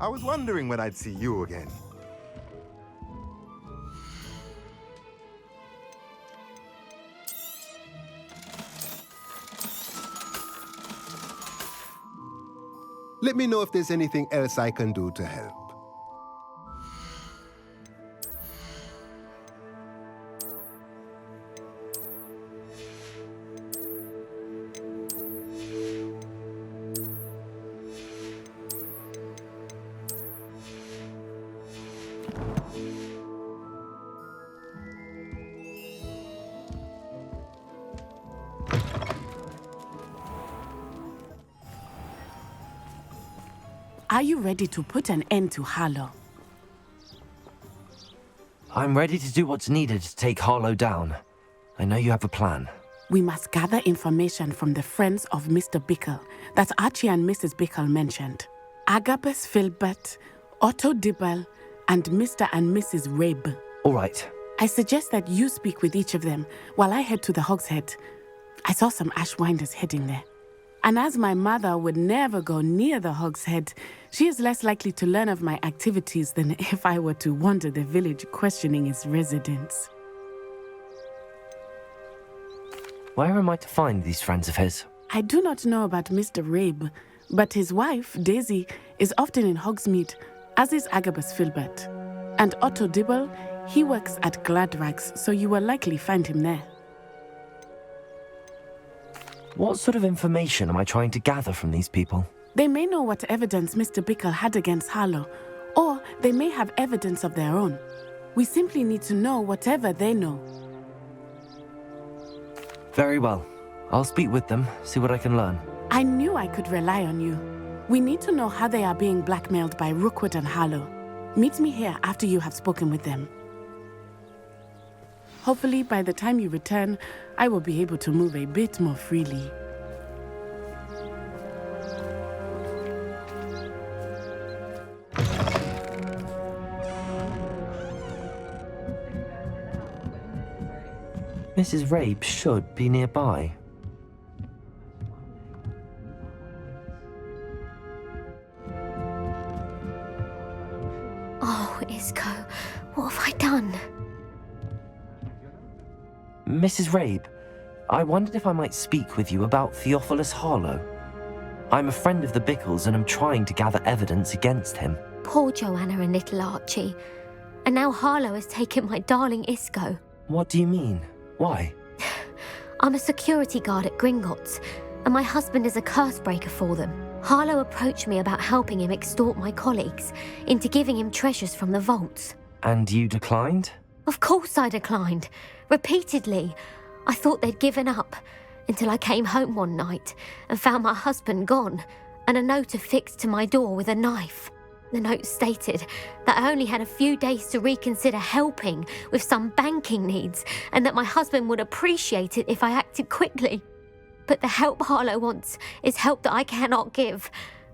I was wondering when I'd see you again. Let me know if there's anything else I can do to help. Are you ready to put an end to Harlow? I'm ready to do what's needed to take Harlow down. I know you have a plan. We must gather information from the friends of Mr. Bickle that Archie and Mrs. Bickle mentioned. Agabus Filbert, Otto Dibble, and Mr. and Mrs. Rabe. All right. I suggest that you speak with each of them while I head to the Hogshead. I saw some Ashwinders heading there. And as my mother would never go near the Hogshead, she is less likely to learn of my activities than if I were to wander the village questioning its residents. Where am I to find these friends of his? I do not know about Mr. Rabe, but his wife, Daisy, is often in Hogsmeade, as is Agabus Filbert. And Otto Dibble, he works at Gladrags, so you will likely find him there. What sort of information am I trying to gather from these people? They may know what evidence Mr. Bickle had against Harlow, or they may have evidence of their own. We simply need to know whatever they know. Very well. I'll speak with them, see what I can learn. I knew I could rely on you. We need to know how they are being blackmailed by Rookwood and Harlow. Meet me here after you have spoken with them. Hopefully, by the time you return, I will be able to move a bit more freely. Mrs. Rabe should be nearby. Oh, Isco, what have I done? Mrs. Rabe, I wondered if I might speak with you about Theophilus Harlow. I'm a friend of the Bickles and am trying to gather evidence against him. Poor Joanna and little Archie. And now Harlow has taken my darling Isco. What do you mean? Why? I'm a security guard at Gringotts, and my husband is a curse breaker for them. Harlow approached me about helping him extort my colleagues into giving him treasures from the vaults. And you declined? Of course I declined. Repeatedly. I thought they'd given up, until I came home one night and found my husband gone, and a note affixed to my door with a knife. The note stated that I only had a few days to reconsider helping with some banking needs, and that my husband would appreciate it if I acted quickly. But the help Harlow wants is help that I cannot give,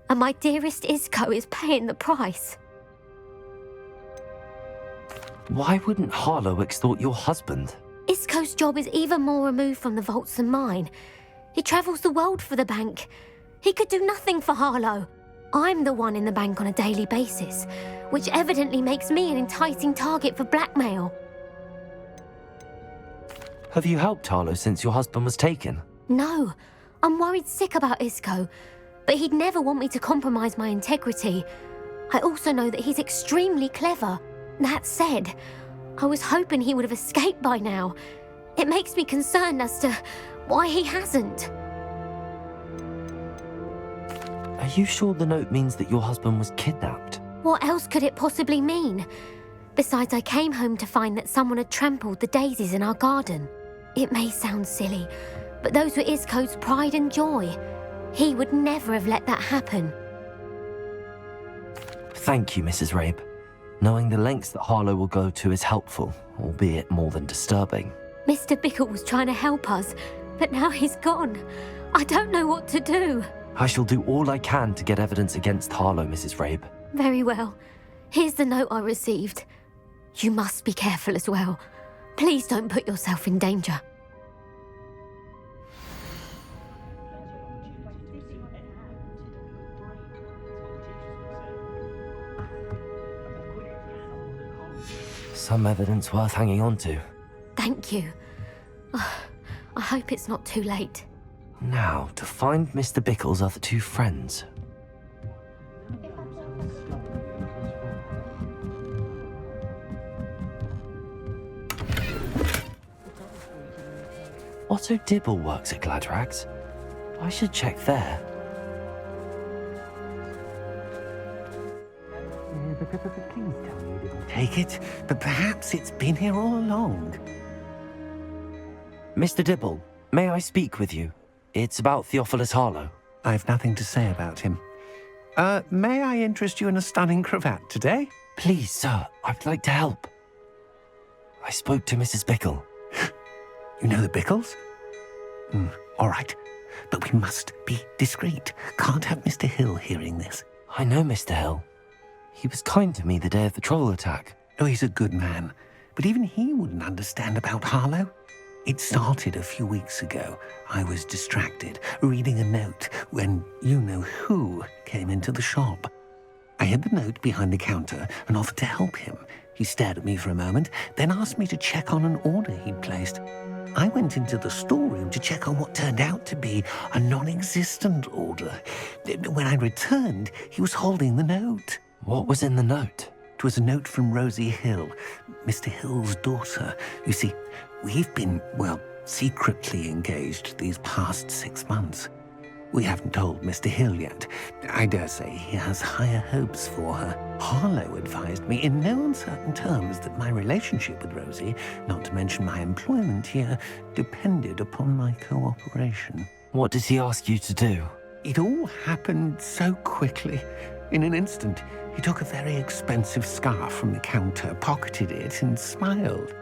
and my dearest Isco is paying the price. Why wouldn't Harlow extort your husband? Isco's job is even more removed from the vaults than mine. He travels the world for the bank. He could do nothing for Harlow. I'm the one in the bank on a daily basis, which evidently makes me an enticing target for blackmail. Have you helped Harlow since your husband was taken? No, I'm worried sick about Isco, but he'd never want me to compromise my integrity. I also know that he's extremely clever. That said, I was hoping he would have escaped by now. It makes me concerned as to why he hasn't. Are you sure the note means that your husband was kidnapped? What else could it possibly mean? Besides, I came home to find that someone had trampled the daisies in our garden. It may sound silly, but those were Isco's pride and joy. He would never have let that happen. Thank you, Mrs. Rabe. Knowing the lengths that Harlow will go to is helpful, albeit more than disturbing. Mr. Bickle was trying to help us, but now he's gone. I don't know what to do. I shall do all I can to get evidence against Harlow, Mrs. Rabe. Very well. Here's the note I received. You must be careful as well. Please don't put yourself in danger. Some evidence worth hanging on to. Thank you. I hope it's not too late. Now, to find Mr. Bickle's other two friends. Otto Dibble works at Gladrags. I should check there. Please tell me you didn't take it, but perhaps it's been here all along. Mr. Dibble, may I speak with you? It's about Theophilus Harlow. I've nothing to say about him. May I interest you in a stunning cravat today? Please, sir, I'd like to help. I spoke to Mrs. Bickle. You know the Bickles? All right, but we must be discreet. Can't have Mr. Hill hearing this. I know Mr. Hill. He was kind to me the day of the troll attack. Oh, he's a good man, but even he wouldn't understand about Harlow. It started a few weeks ago. I was distracted, reading a note, when you-know-who came into the shop. I hid the note behind the counter and offered to help him. He stared at me for a moment, then asked me to check on an order he'd placed. I went into the storeroom to check on what turned out to be a non-existent order. When I returned, he was holding the note. What was in the note? It was a note from Rosie Hill, Mr. Hill's daughter. You see, we've been, secretly engaged these past 6 months. We haven't told Mr. Hill yet. I dare say he has higher hopes for her. Harlow advised me in no uncertain terms that my relationship with Rosie, not to mention my employment here, depended upon my cooperation. What did he ask you to do? It all happened so quickly. In an instant, he took a very expensive scarf from the counter, pocketed it, and smiled.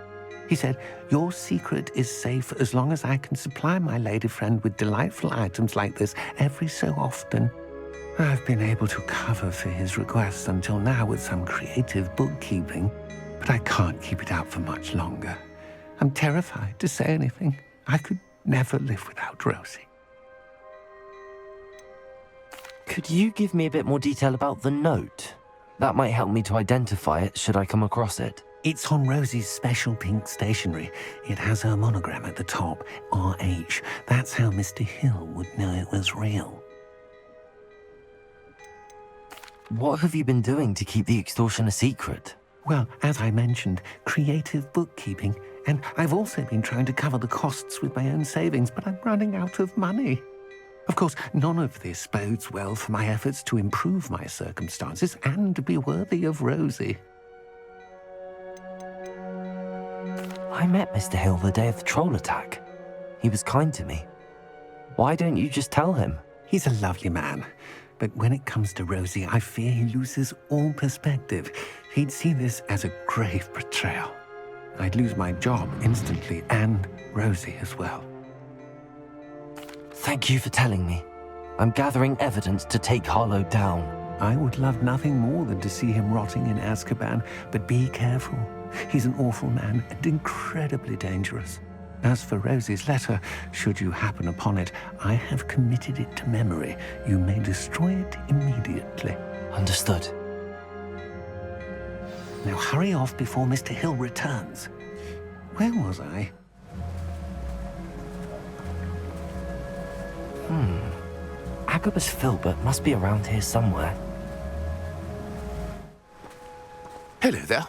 He said, "Your secret is safe as long as I can supply my lady friend with delightful items like this every so often." I've been able to cover for his requests until now with some creative bookkeeping, but I can't keep it out for much longer. I'm terrified to say anything. I could never live without Rosie. Could you give me a bit more detail about the note? That might help me to identify it should I come across it. It's on Rosie's special pink stationery. It has her monogram at the top, RH. That's how Mr. Hill would know it was real. What have you been doing to keep the extortion a secret? Well, as I mentioned, creative bookkeeping. And I've also been trying to cover the costs with my own savings, but I'm running out of money. Of course, none of this bodes well for my efforts to improve my circumstances and to be worthy of Rosie. I met Mr. Hill the day of the troll attack. He was kind to me. Why don't you just tell him? He's a lovely man, but when it comes to Rosie, I fear he loses all perspective. He'd see this as a grave betrayal. I'd lose my job instantly, and Rosie as well. Thank you for telling me. I'm gathering evidence to take Harlow down. I would love nothing more than to see him rotting in Azkaban, but be careful. He's an awful man and incredibly dangerous. As for Rosie's letter, should you happen upon it, I have committed it to memory. You may destroy it immediately. Understood. Now hurry off before Mr. Hill returns. Where was I? Agabus Filbert must be around here somewhere. Hello there.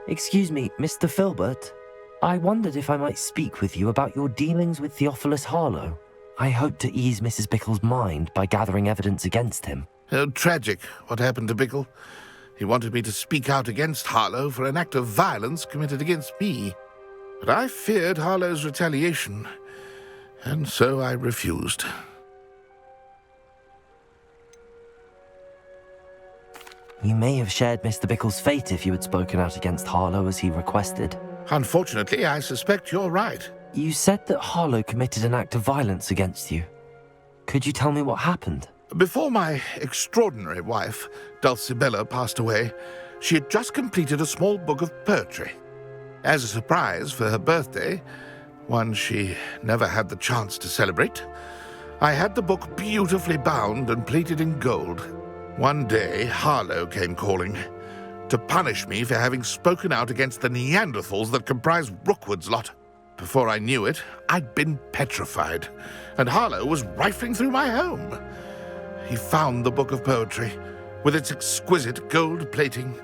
Excuse me, Mr. Filbert. I wondered if I might speak with you about your dealings with Theophilus Harlow. I hope to ease Mrs. Bickle's mind by gathering evidence against him. Tragic, what happened to Bickle. He wanted me to speak out against Harlow for an act of violence committed against me. But I feared Harlow's retaliation, and so I refused. You may have shared Mr. Bickle's fate if you had spoken out against Harlow as he requested. Unfortunately, I suspect you're right. You said that Harlow committed an act of violence against you. Could you tell me what happened? Before my extraordinary wife, Dulcibella, passed away, she had just completed a small book of poetry. As a surprise for her birthday, one she never had the chance to celebrate, I had the book beautifully bound and plated in gold. One day, Harlow came calling. to punish me for having spoken out against the Neanderthals that comprise Rookwood's lot. Before I knew it, I'd been petrified, and Harlow was rifling through my home. He found the book of poetry, with its exquisite gold plating.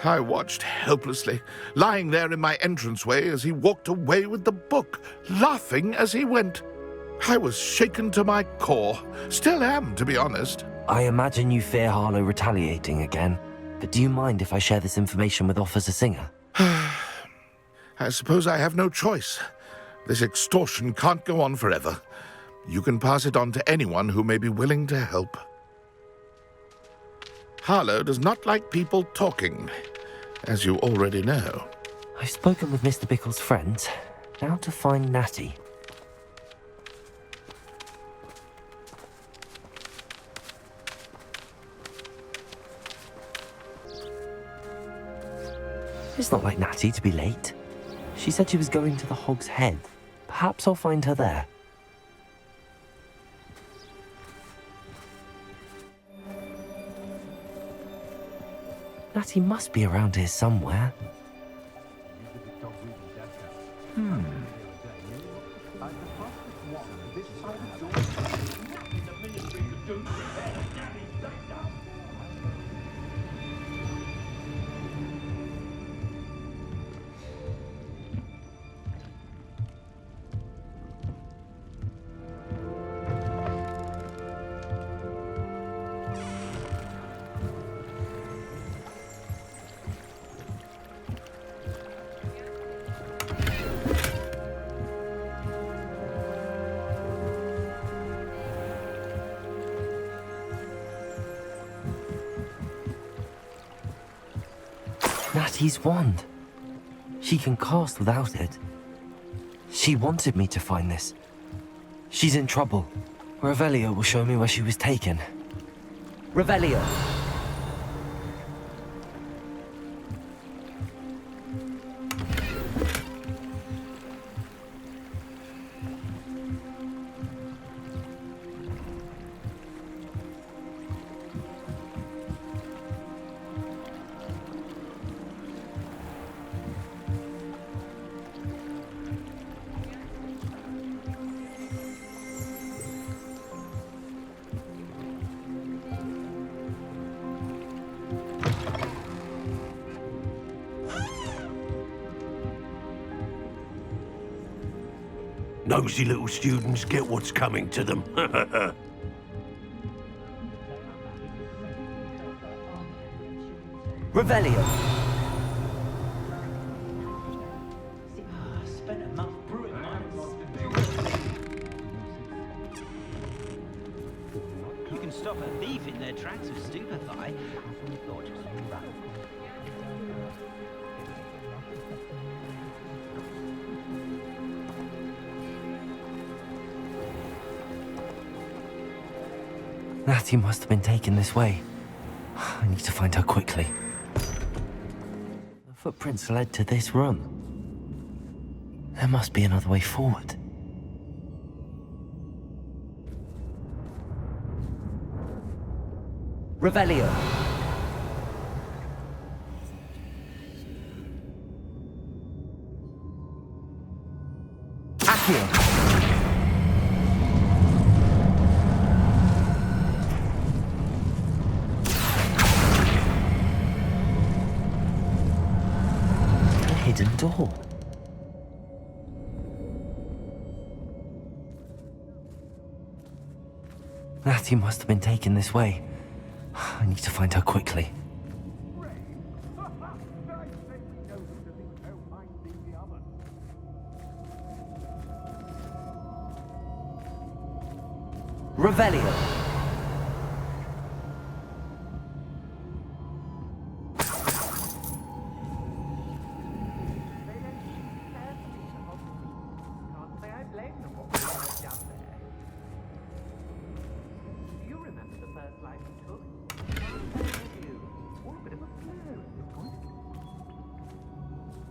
I watched helplessly, lying there in my entranceway as he walked away with the book, laughing as he went. I was shaken to my core. Still am, to be honest. I imagine you fear Harlow retaliating again, but do you mind if I share this information with Officer Singer? I suppose I have no choice. This extortion can't go on forever. You can pass it on to anyone who may be willing to help. Harlow does not like people talking, as you already know. I've spoken with Mr. Bickle's friends. Now to find Natty. It's not like Natty to be late. She said she was going to the Hog's Head. Perhaps I'll find her there. Natty must be around here somewhere. Natty's wand. She can cast without it. She wanted me to find this. She's in trouble. Revelio will show me where she was taken. Revelio! Nosy little students get what's coming to them. Revelio! You can stop a thief in their tracks with stupefy. Natty must have been taken this way. I need to find her quickly. The footprints led to this room. There must be another way forward. Revelio! Accio! Hidden door. Natty must have been taken this way. I need to find her quickly. Revelio.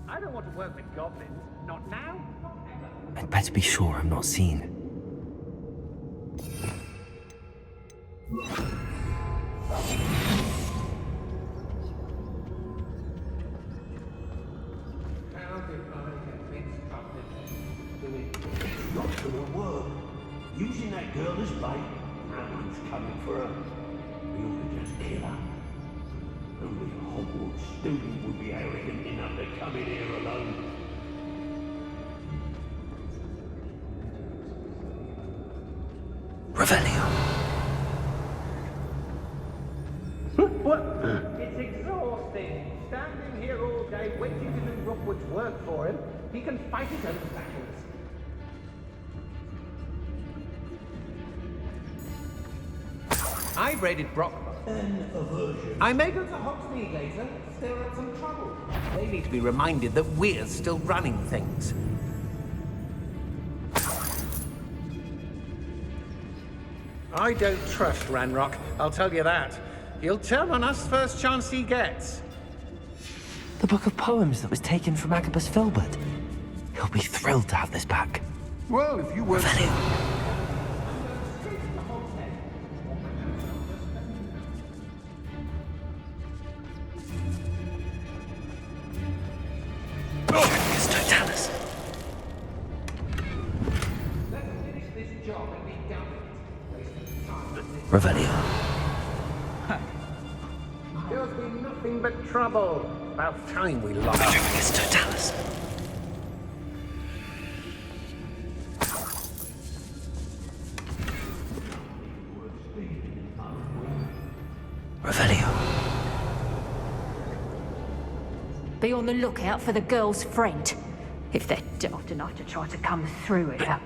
I don't want to work with goblins. Not now, not ever. I'd better be sure I'm not seen. It's not gonna work. Using that girl as bait, no one's coming for her. We ought to just kill her. Only a Hogwarts student would be arrogant enough to come in here alone. Revelio. What? It's exhausting. Standing here all day waiting to do Rookwood's work for him. He can fight his own battles. I raided Brockmore. I may go to Hogsmeade later, stir up some trouble. They need to be reminded that we're still running things. I don't trust Ranrock, I'll tell you that. He'll turn on us first chance he gets. The book of poems that was taken from Agabus Filbert. He'll be thrilled to have this back. Well, if you were... Revelio. It's Totalis. Let's finish this job and be done with it. Wasting time. Revelio. There's been nothing but trouble. About time we lost. It's Totalis. Revelio. Be on the lookout for the girl's friend, if they're daft enough to try to come through here.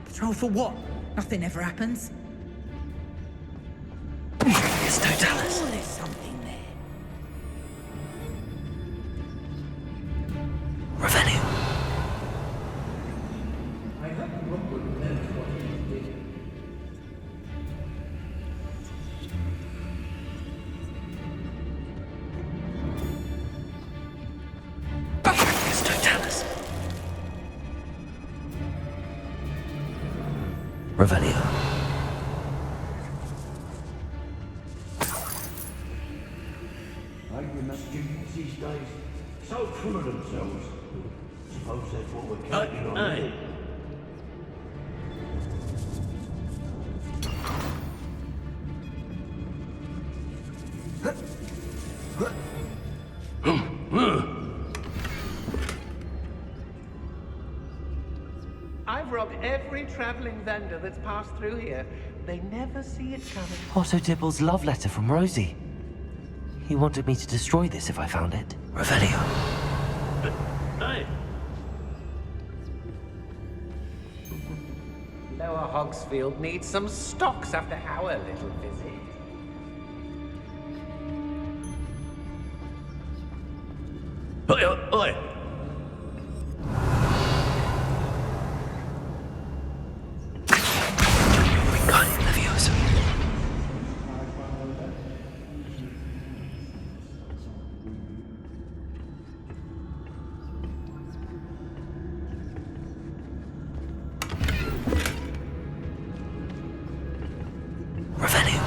Patrol for what? Nothing ever happens. It's Totalis. Oh, there's something there. Revelio. I hope Rookwood knows what he's doing. It's Totalis. Revelio. Students these days, so full of themselves. Suppose that's what we're counting on. Here. I've robbed every traveling vendor that's passed through here. They never see it coming. Otto Dibble's love letter from Rosie. He wanted me to destroy this if I found it. Revelio. Hey, Lower Hogsfield needs some stocks after our little visit. oi. Wingardium Leviosa. Revelio.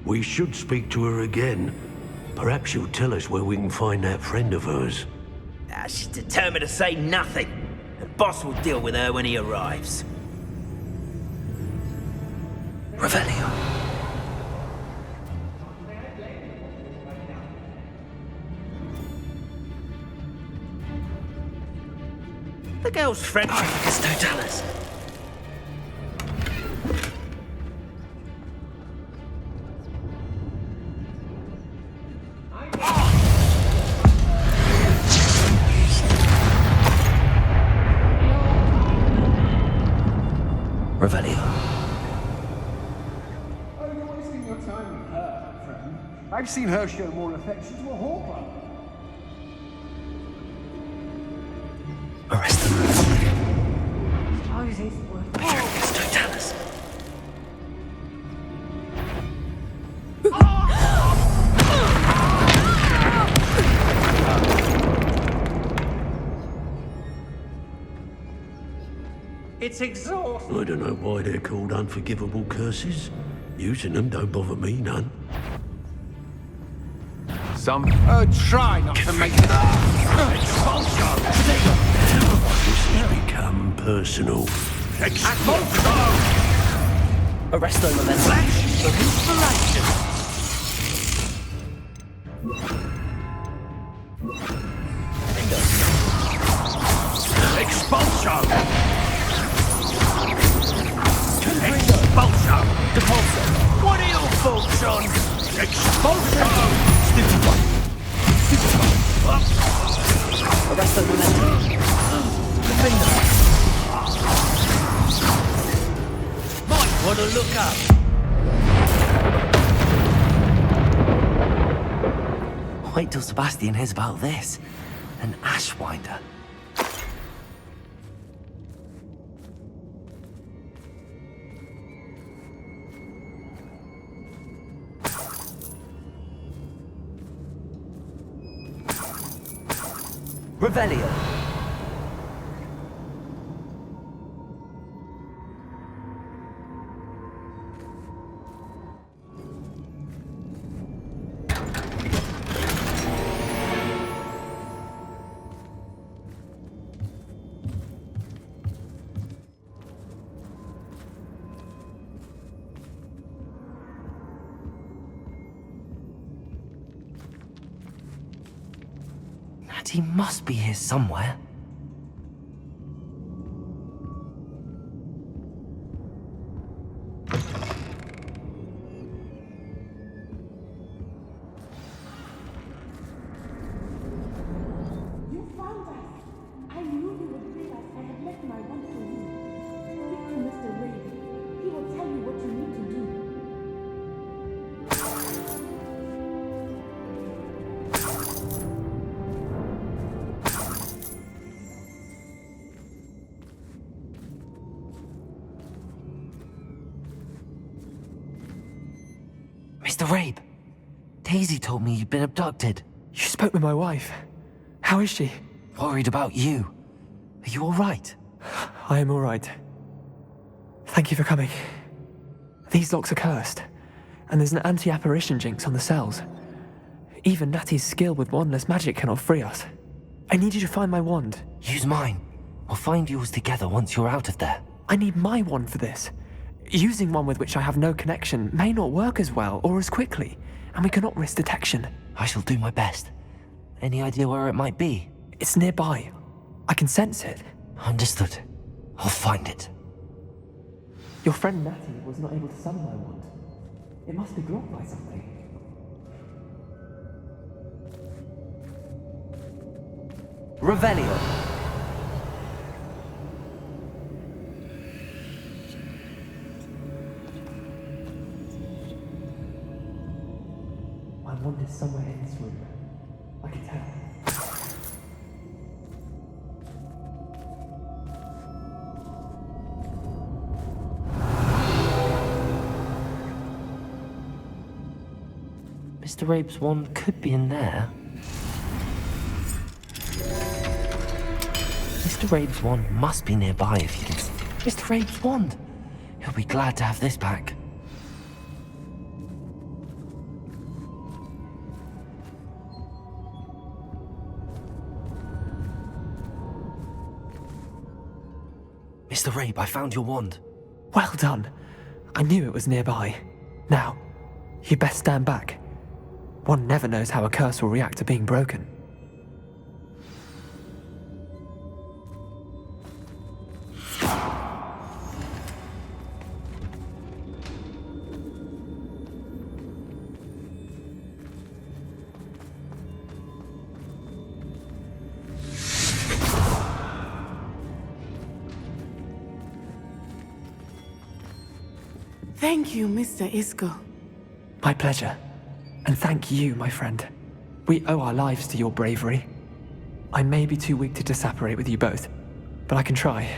We should speak to her again. Perhaps she'll tell us where we can find that friend of hers. She's determined to say nothing. The boss will deal with her when he arrives. Revelio. The girl's friend. It's Totalis. Revelio. Oh, you're wasting your time with her. I've seen her show more affection to a hawker. Arrest them. Suppose it's worth Patriarchus Totalis. It's exhausting. I don't know why they're called unforgivable curses. Using them don't bother me none. Try not to make it up. This has become personal. Arrest them then. Flash of inspiration. Expulsion! Expulsion! Depulso! What are your thoughts on expulsion? Stupid one. Arrest them then. Defender. Might want to look up. Wait till Sebastian hears about this. An ashwinder. Revelio. He must be here somewhere. You found us. I knew you would realize I had left my wand for you. Speak to Mr. Wade. He will tell you what you need to do. Mr. Rabe, Daisy told me you'd been abducted. You spoke with my wife. How is she? Worried about you. Are you all right? I am all right. Thank you for coming. These locks are cursed, and there's an anti-apparition jinx on the cells. Even Natty's skill with wandless magic cannot free us. I need you to find my wand. Use mine. We'll find yours together once you're out of there. I need my wand for this. Using one with which I have no connection may not work as well or as quickly, and we cannot risk detection. I shall do my best. Any idea where it might be? It's nearby. I can sense it. Understood. I'll find it. Your friend Natty was not able to summon my wand. It must be blocked by something. Revelio. My wand is somewhere in this room. I can tell. Mr. Rabe's wand could be in there. Mr. Rabe's wand must be nearby if he can see. Mr. Rabe's wand! He'll be glad to have this back. Mr. Rabe, I found your wand. Well done. I knew it was nearby. Now, you best stand back. One never knows how a curse will react to being broken. Thank you, Mr. Isco. My pleasure. And thank you, my friend. We owe our lives to your bravery. I may be too weak to disapparate with you both, but I can try.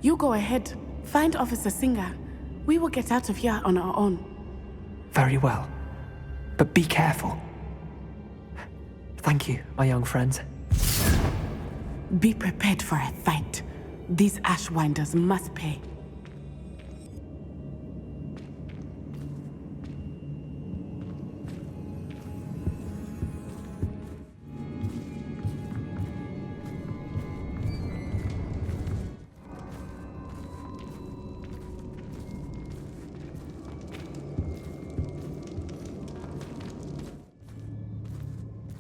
You go ahead. Find Officer Singer. We will get out of here on our own. Very well. But be careful. Thank you, my young friends. Be prepared for a fight. These Ashwinders must pay.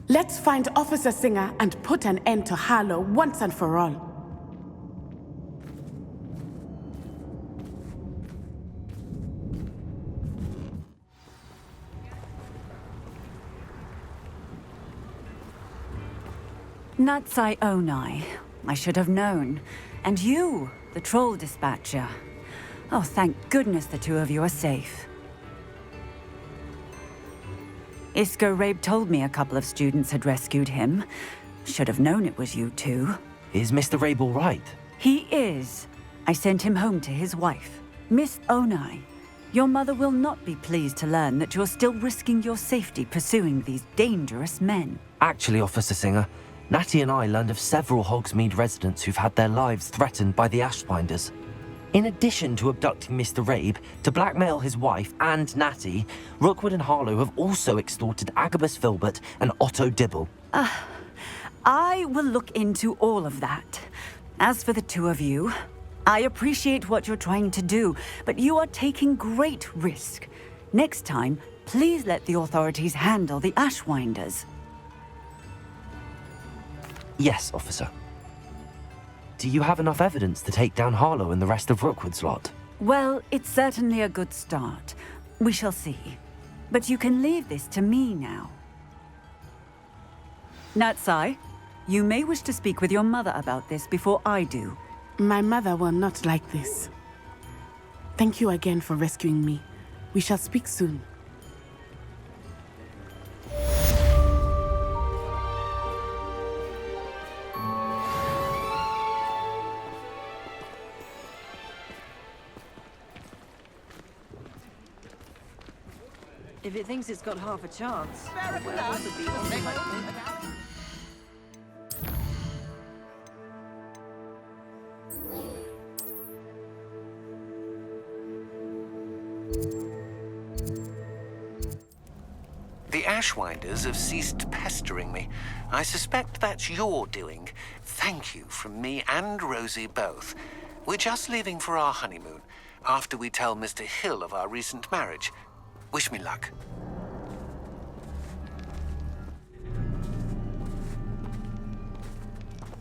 Let's find Officer Singer and put an end to Harlow once and for all. Natsai Onai. I should have known. And you, the troll dispatcher. Oh, thank goodness the two of you are safe. Isco Rabe told me a couple of students had rescued him. Should have known it was you two. Is Mr. Rabe all right? He is. I sent him home to his wife. Miss Onai, your mother will not be pleased to learn that you're still risking your safety pursuing these dangerous men. Actually, Officer Singer, Natty and I learned of several Hogsmeade residents who've had their lives threatened by the Ashwinders. In addition to abducting Mr. Rabe, to blackmail his wife and Natty, Rookwood and Harlow have also extorted Agabus Filbert and Otto Dibble. I will look into all of that. As for the two of you, I appreciate what you're trying to do, but you are taking great risk. Next time, please let the authorities handle the Ashwinders. Yes, officer. Do you have enough evidence to take down Harlow and the rest of Rookwood's lot? Well, it's certainly a good start. We shall see. But you can leave this to me now. Natsai, you may wish to speak with your mother about this before I do. My mother will not like this. Thank you again for rescuing me. We shall speak soon. If it thinks it's got half a chance, well, it would be something like The Ashwinders have ceased pestering me. I suspect that's your doing. Thank you from me and Rosie both. We're just leaving for our honeymoon, after we tell Mr. Hill of our recent marriage. Wish me luck.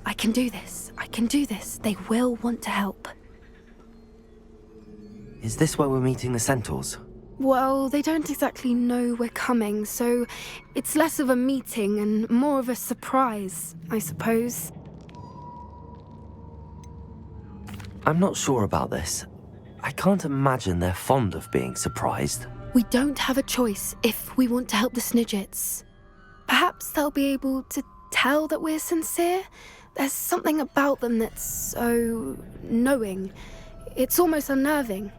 I can do this. I can do this. They will want to help. Is this where we're meeting the Centaurs? Well, they don't exactly know we're coming, so it's less of a meeting and more of a surprise, I suppose. I'm not sure about this. I can't imagine they're fond of being surprised. We don't have a choice if we want to help the Snidgets. Perhaps they'll be able to tell that we're sincere. There's something about them that's so knowing. It's almost unnerving.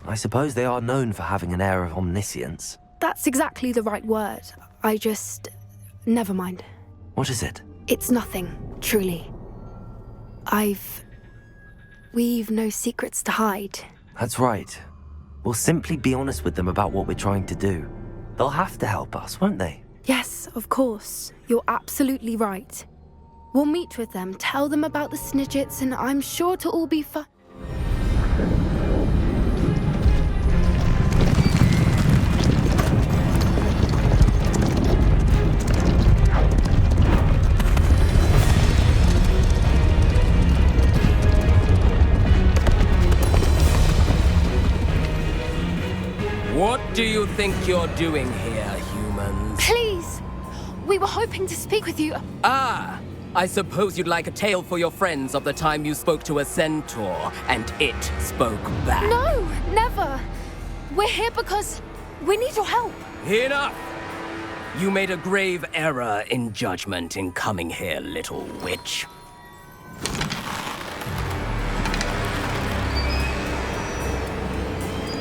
I suppose they are known for having an air of omniscience. That's exactly the right word. Never mind. What is it? It's nothing, truly. We've no secrets to hide. That's right. We'll simply be honest with them about what we're trying to do. They'll have to help us, won't they? Yes, of course. You're absolutely right. We'll meet with them, tell them about the Snidgets, and I'm sure to all be fine. What do you think you're doing here, humans? Please! We were hoping to speak with you. Ah! I suppose you'd like a tale for your friends of the time you spoke to a centaur, and it spoke back. No, never. We're here because we need your help. Enough! You made a grave error in judgment in coming here, little witch.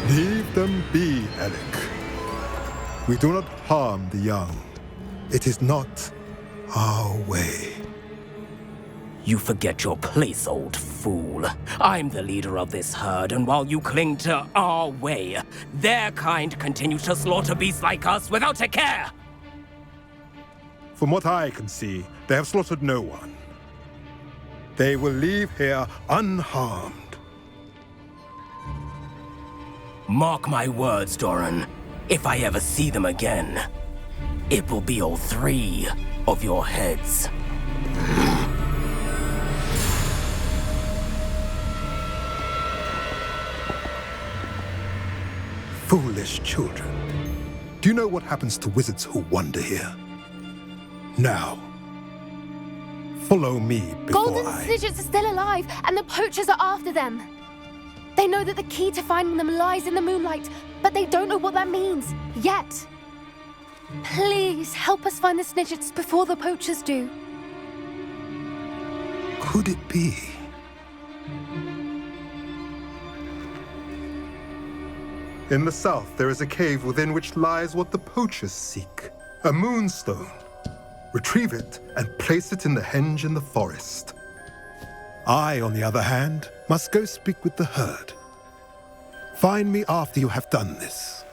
Leave them be, Alec. We do not harm the young. It is not our way. You forget your place, old fool. I'm the leader of this herd, and while you cling to our way, their kind continue to slaughter beasts like us without a care! From what I can see, they have slaughtered no one. They will leave here unharmed. Mark my words, Doran. If I ever see them again, it will be all 3 of your heads. Foolish children. Do you know what happens to wizards who wander here? Now, follow me before Golden Snidgets are still alive, and the poachers are after them. They know that the key to finding them lies in the moonlight, but they don't know what that means, yet. Please, help us find the Snidgets before the poachers do. Could it be? In the south, there is a cave within which lies what the poachers seek. A moonstone. Retrieve it and place it in the henge in the forest. I, on the other hand, must go speak with the herd. Find me after you have done this.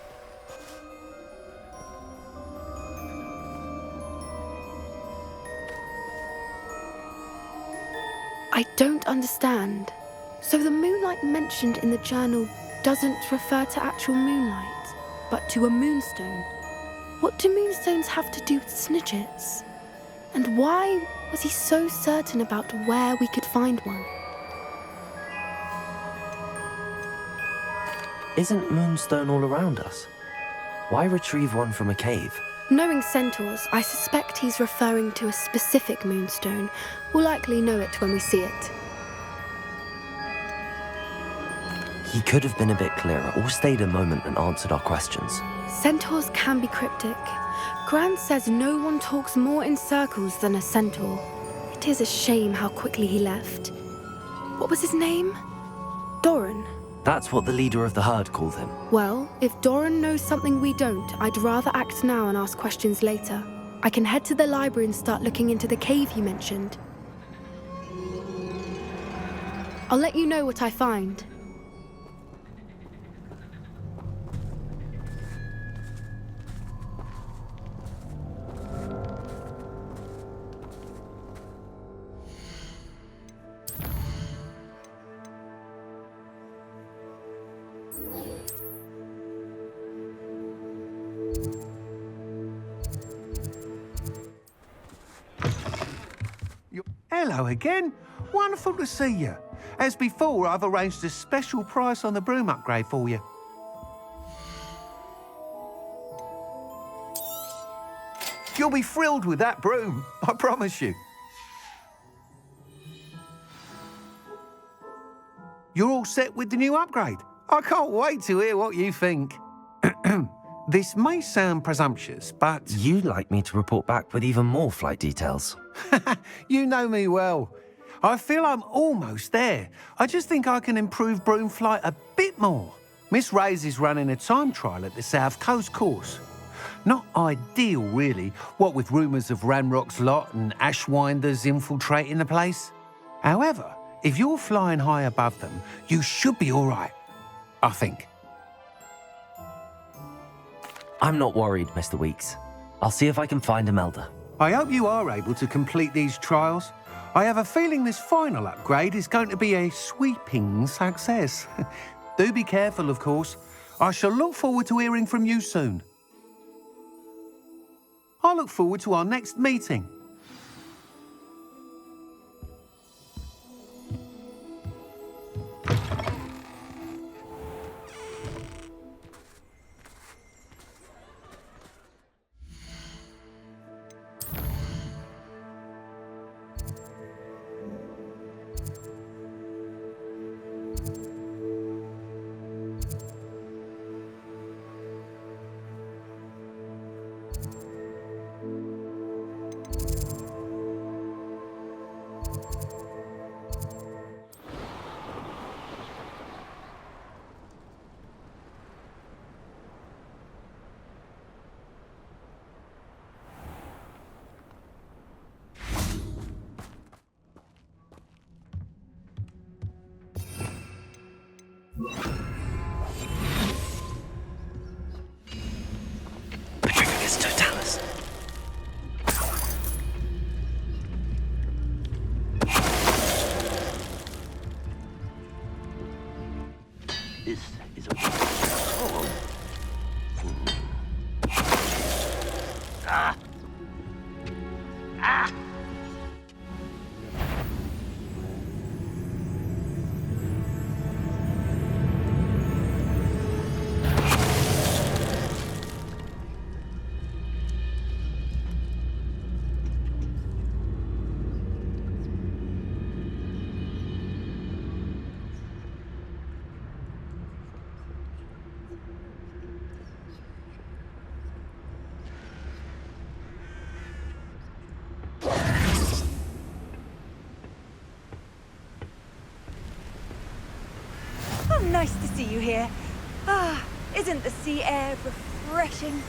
I don't understand. So the moonlight mentioned in the journal doesn't refer to actual moonlight, but to a moonstone. What do moonstones have to do with Snidgets? And why was he so certain about where we could find one? Isn't moonstone all around us? Why retrieve one from a cave? Knowing centaurs, I suspect he's referring to a specific moonstone. We'll likely know it when we see it. He could have been a bit clearer, or stayed a moment and answered our questions. Centaurs can be cryptic. Gran says no one talks more in circles than a centaur. It is a shame how quickly he left. What was his name? Doran. That's what the leader of the herd called him. Well, if Doran knows something we don't, I'd rather act now and ask questions later. I can head to the library and start looking into the cave you mentioned. I'll let you know what I find. Hello again. Wonderful to see you. As before, I've arranged a special price on the broom upgrade for you. You'll be thrilled with that broom, I promise you. You're all set with the new upgrade. I can't wait to hear what you think. This may sound presumptuous, but... You'd like me to report back with even more flight details. You know me well. I feel I'm almost there. I just think I can improve broom flight a bit more. Miss Ray's is running a time trial at the South Coast course. Not ideal, really, what with rumours of Ranrock's lot and Ashwinders infiltrating the place. However, if you're flying high above them, you should be all right, I think. I'm not worried, Mr. Weeks. I'll see if I can find Imelda. I hope you are able to complete these trials. I have a feeling this final upgrade is going to be a sweeping success. Do be careful, of course. I shall look forward to hearing from you soon. I look forward to our next meeting. Magus Totalis. This is a... Oh. Ah! Ah! Oh, nice to see you here. Ah, isn't the sea air refreshing?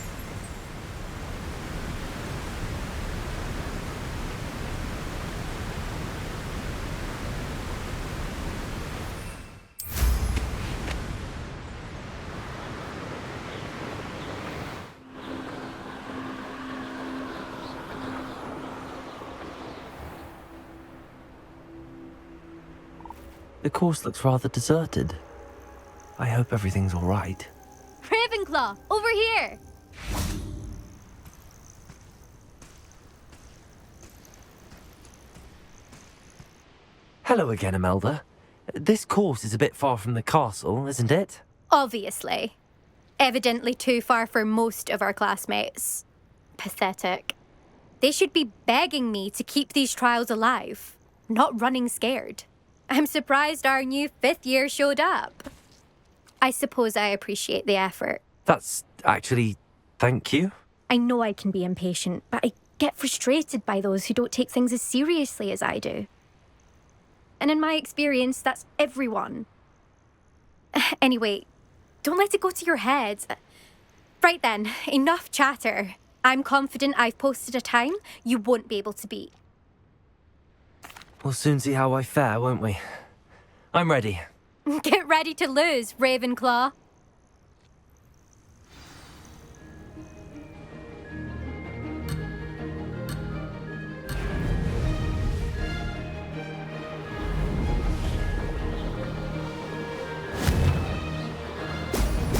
The course looks rather deserted. I hope everything's all right. Ravenclaw, over here! Hello again, Imelda. This course is a bit far from the castle, isn't it? Obviously. Evidently too far for most of our classmates. Pathetic. They should be begging me to keep these trials alive, not running scared. I'm surprised our new 5th year showed up. I suppose I appreciate the effort. That's actually... thank you. I know I can be impatient, but I get frustrated by those who don't take things as seriously as I do. And in my experience, that's everyone. Anyway, don't let it go to your head. Right then, enough chatter. I'm confident I've posted a time you won't be able to beat. We'll soon see how I fare, won't we? I'm ready. Get ready to lose, Ravenclaw.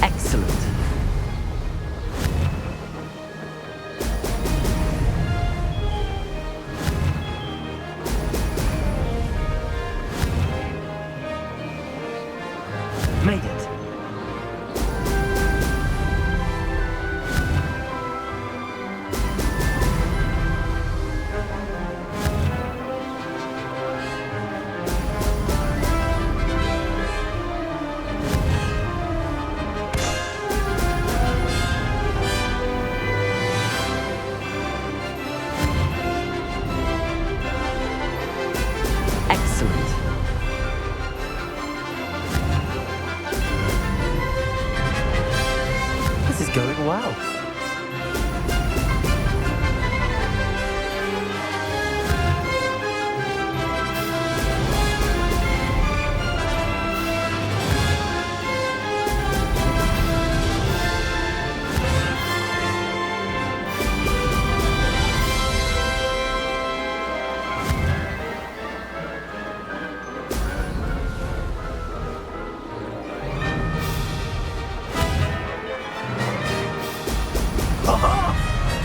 Excellent. Made it. Excellent. This is going well.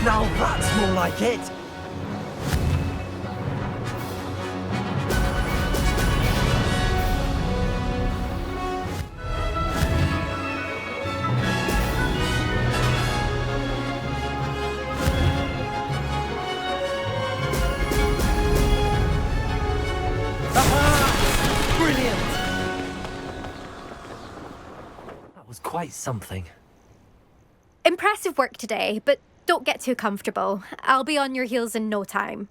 Now that's more like it! Aha! Brilliant! That was quite something. Impressive work today, but don't get too comfortable. I'll be on your heels in no time.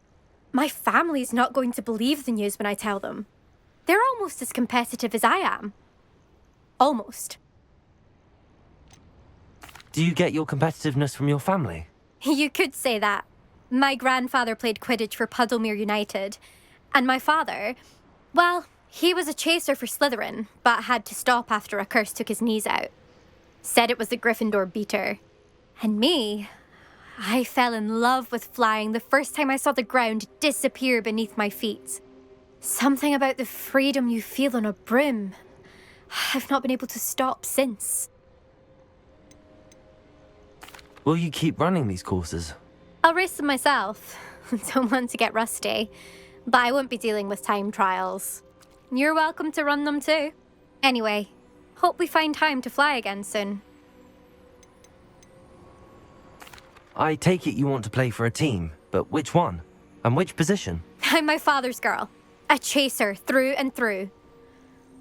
My family's not going to believe the news when I tell them. They're almost as competitive as I am. Almost. Do you get your competitiveness from your family? You could say that. My grandfather played Quidditch for Puddlemere United. And my father, well, he was a chaser for Slytherin, but had to stop after a curse took his knees out. Said it was the Gryffindor beater. And me, I fell in love with flying the first time I saw the ground disappear beneath my feet. Something about the freedom you feel on a broom. I've not been able to stop since. Will you keep running these courses? I'll race them myself. Don't want to get rusty. But I won't be dealing with time trials. You're welcome to run them too. Anyway, hope we find time to fly again soon. I take it you want to play for a team, but which one? And which position? I'm my father's girl. A chaser through and through.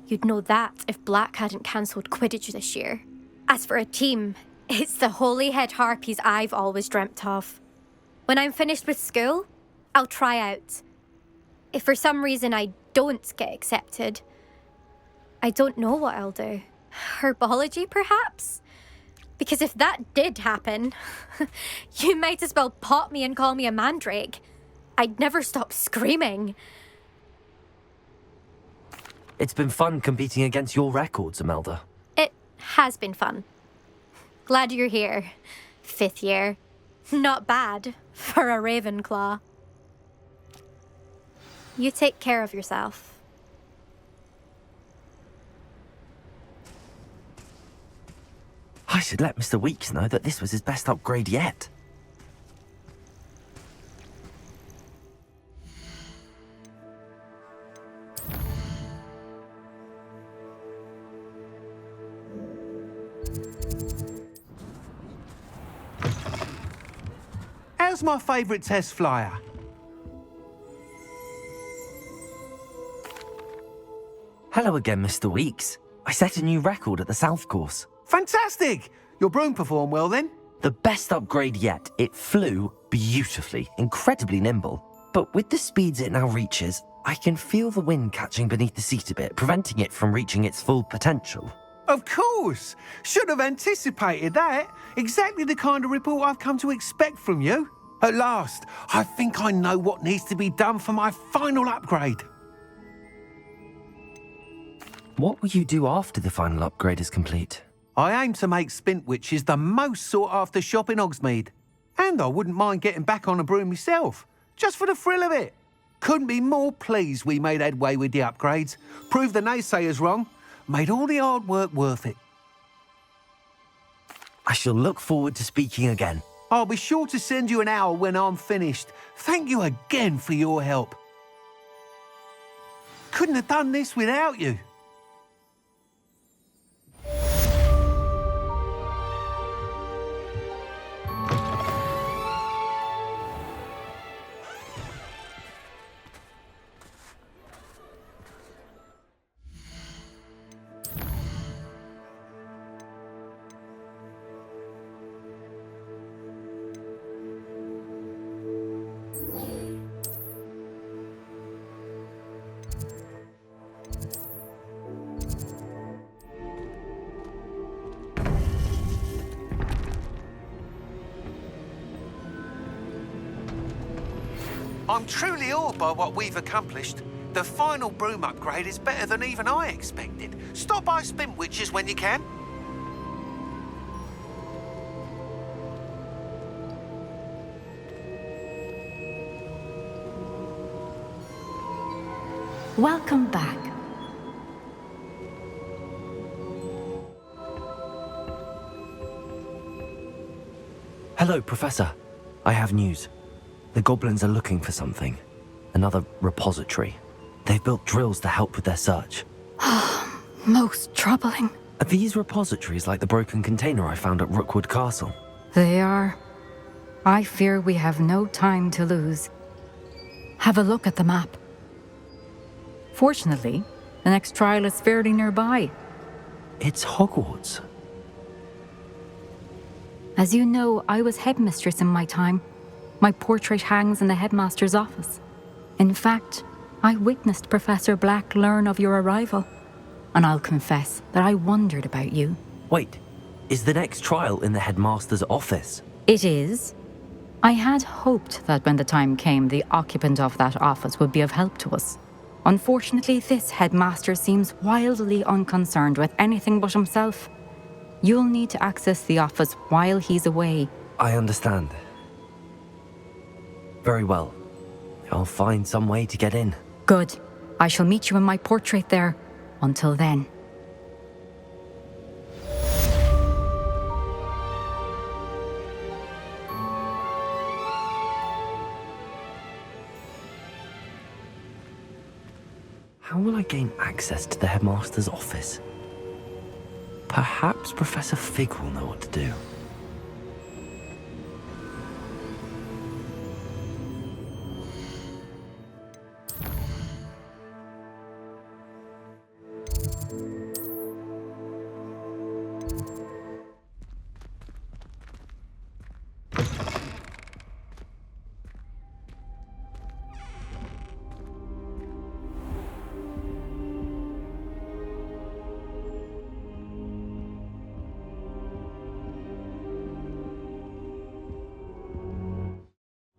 You'd know that if Black hadn't cancelled Quidditch this year. As for a team, it's the Holyhead Harpies I've always dreamt of. When I'm finished with school, I'll try out. If for some reason I don't get accepted, I don't know what I'll do. Herbology, perhaps? Because if that did happen, you might as well pop me and call me a mandrake. I'd never stop screaming. It's been fun competing against your records, Imelda. It has been fun. Glad you're here. 5th year. Not bad for a Ravenclaw. You take care of yourself. I should let Mr. Weeks know that this was his best upgrade yet. How's my favourite test flyer? Hello again, Mr. Weeks. I set a new record at the South Course. Fantastic! Your broom performed well then? The best upgrade yet. It flew beautifully, incredibly nimble. But with the speeds it now reaches, I can feel the wind catching beneath the seat a bit, preventing it from reaching its full potential. Of course! Should have anticipated that. Exactly the kind of report I've come to expect from you. At last, I think I know what needs to be done for my final upgrade. What will you do after the final upgrade is complete? I aim to make Spintwitches the most sought-after shop in Hogsmeade. And I wouldn't mind getting back on a broom myself, just for the thrill of it. Couldn't be more pleased we made headway with the upgrades, proved the naysayers wrong, made all the hard work worth it. I shall look forward to speaking again. I'll be sure to send you an owl when I'm finished. Thank you again for your help. Couldn't have done this without you. I'm truly awed by what we've accomplished. The final broom upgrade is better than even I expected. Stop by Spintwitches when you can. Welcome back. Hello, Professor. I have news. The goblins are looking for something. Another repository. They've built drills to help with their search. Most troubling. Are these repositories like the broken container I found at Rookwood Castle? They are. I fear we have no time to lose. Have a look at the map. Fortunately, the next trial is fairly nearby. It's Hogwarts. As you know, I was headmistress in my time. My portrait hangs in the headmaster's office. In fact, I witnessed Professor Black learn of your arrival. And I'll confess that I wondered about you. Wait, is the next trial in the headmaster's office? It is. I had hoped that when the time came, the occupant of that office would be of help to us. Unfortunately, this headmaster seems wildly unconcerned with anything but himself. You'll need to access the office while he's away. I understand. Very well. I'll find some way to get in. Good. I shall meet you in my portrait there. Until then. How will I gain access to the headmaster's office? Perhaps Professor Fig will know what to do.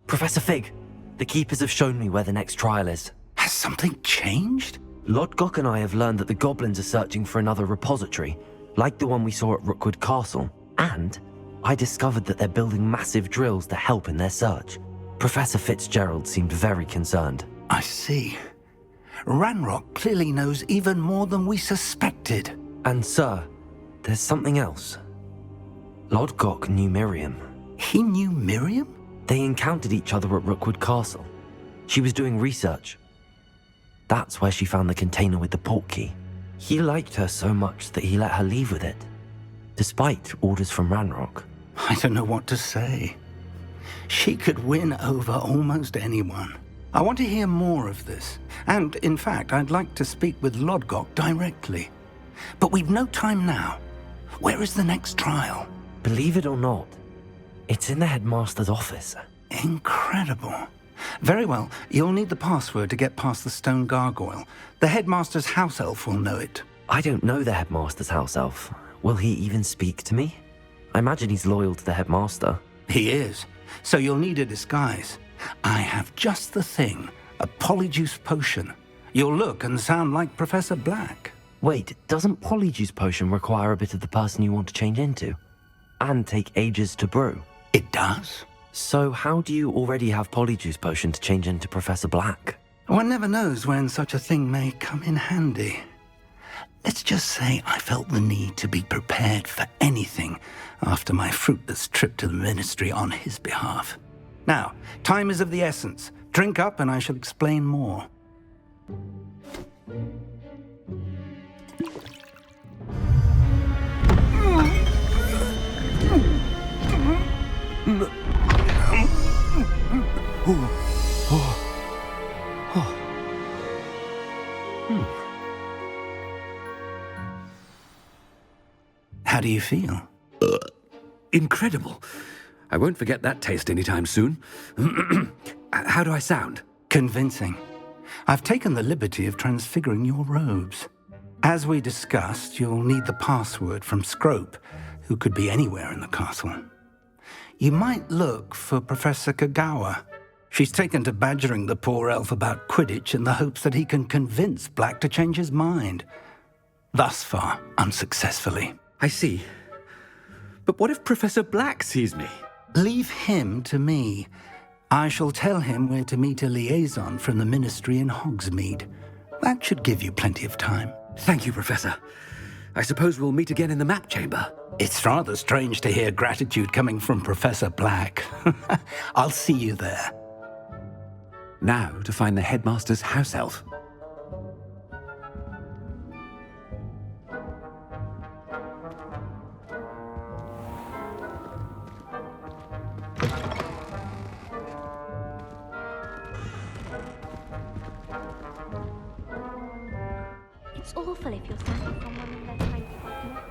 Professor Fig, the Keepers have shown me where the next trial is. Has something changed? Lodgok and I have learned that the goblins are searching for another repository, like the one we saw at Rookwood Castle. And I discovered that they're building massive drills to help in their search. Professor Fitzgerald seemed very concerned. I see. Ranrock clearly knows even more than we suspected. And sir, there's something else. Lodgok knew Miriam. He knew Miriam? They encountered each other at Rookwood Castle. She was doing research. That's where she found the container with the portkey. He liked her so much that he let her leave with it, despite orders from Ranrock. I don't know what to say. She could win over almost anyone. I want to hear more of this. And, in fact, I'd like to speak with Lodgok directly. But we've no time now. Where is the next trial? Believe it or not, it's in the headmaster's office. Incredible. Very well, you'll need the password to get past the stone gargoyle. The headmaster's house elf will know it. I don't know the headmaster's house elf. Will he even speak to me? I imagine he's loyal to the headmaster. He is. So you'll need a disguise. I have just the thing. A Polyjuice potion. You'll look and sound like Professor Black. Wait, doesn't Polyjuice potion require a bit of the person you want to change into? And take ages to brew? It does. So how do you already have Polyjuice potion to change into Professor Black? One never knows when such a thing may come in handy. Let's just say I felt the need to be prepared for anything after my fruitless trip to the ministry on his behalf. Now, time is of the essence. Drink up and I shall explain more. How do you feel? Incredible. I won't forget that taste anytime soon. How do I sound? Convincing. I've taken the liberty of transfiguring your robes. As we discussed, you'll need the password from Scrope, who could be anywhere in the castle. You might look for Professor Kagawa. She's taken to badgering the poor elf about Quidditch in the hopes that he can convince Black to change his mind. Thus far, unsuccessfully. I see. But what if Professor Black sees me? Leave him to me. I shall tell him where to meet a liaison from the ministry in Hogsmeade. That should give you plenty of time. Thank you, Professor. I suppose we'll meet again in the map chamber. It's rather strange to hear gratitude coming from Professor Black. I'll see you there. Now to find the headmaster's house elf. It's awful if you're standing someone in their tiny partner.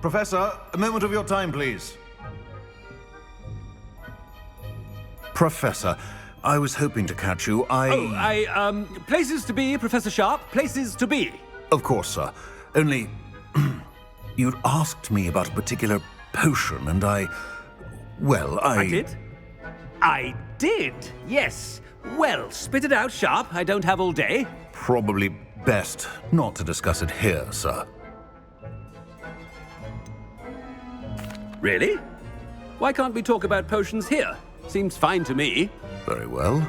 Professor, a moment of your time, please. Professor, I was hoping to catch you. Places to be, Professor Sharp. Places to be. Of course, sir. Only, you'd asked me about a particular potion, and I did? I did, yes. Well, spit it out, Sharp. I don't have all day. Probably best not to discuss it here, sir. Really? Why can't we talk about potions here? Seems fine to me. Very well.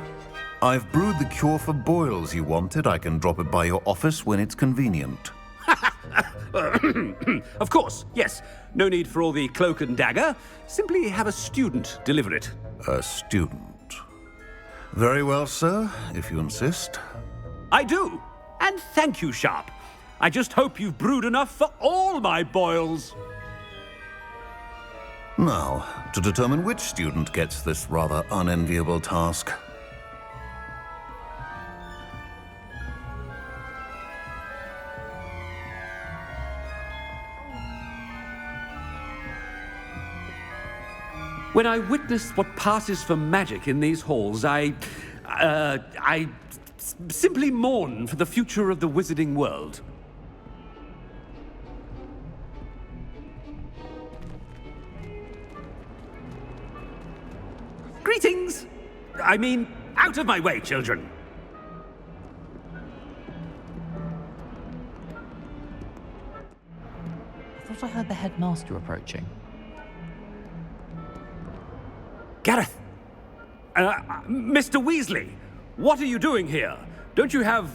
I've brewed the cure for boils you wanted. I can drop it by your office when it's convenient. Of course, yes. No need for all the cloak and dagger. Simply have a student deliver it. A student. Very well, sir, if you insist. I do. And thank you, Sharp. I just hope you've brewed enough for all my boils. Now, to determine which student gets this rather unenviable task. When I witness what passes for magic in these halls, I simply mourn for the future of the wizarding world. Greetings! I mean, out of my way, children! I thought I heard the headmaster approaching. Gareth! Mr. Weasley, what are you doing here? Don't you have,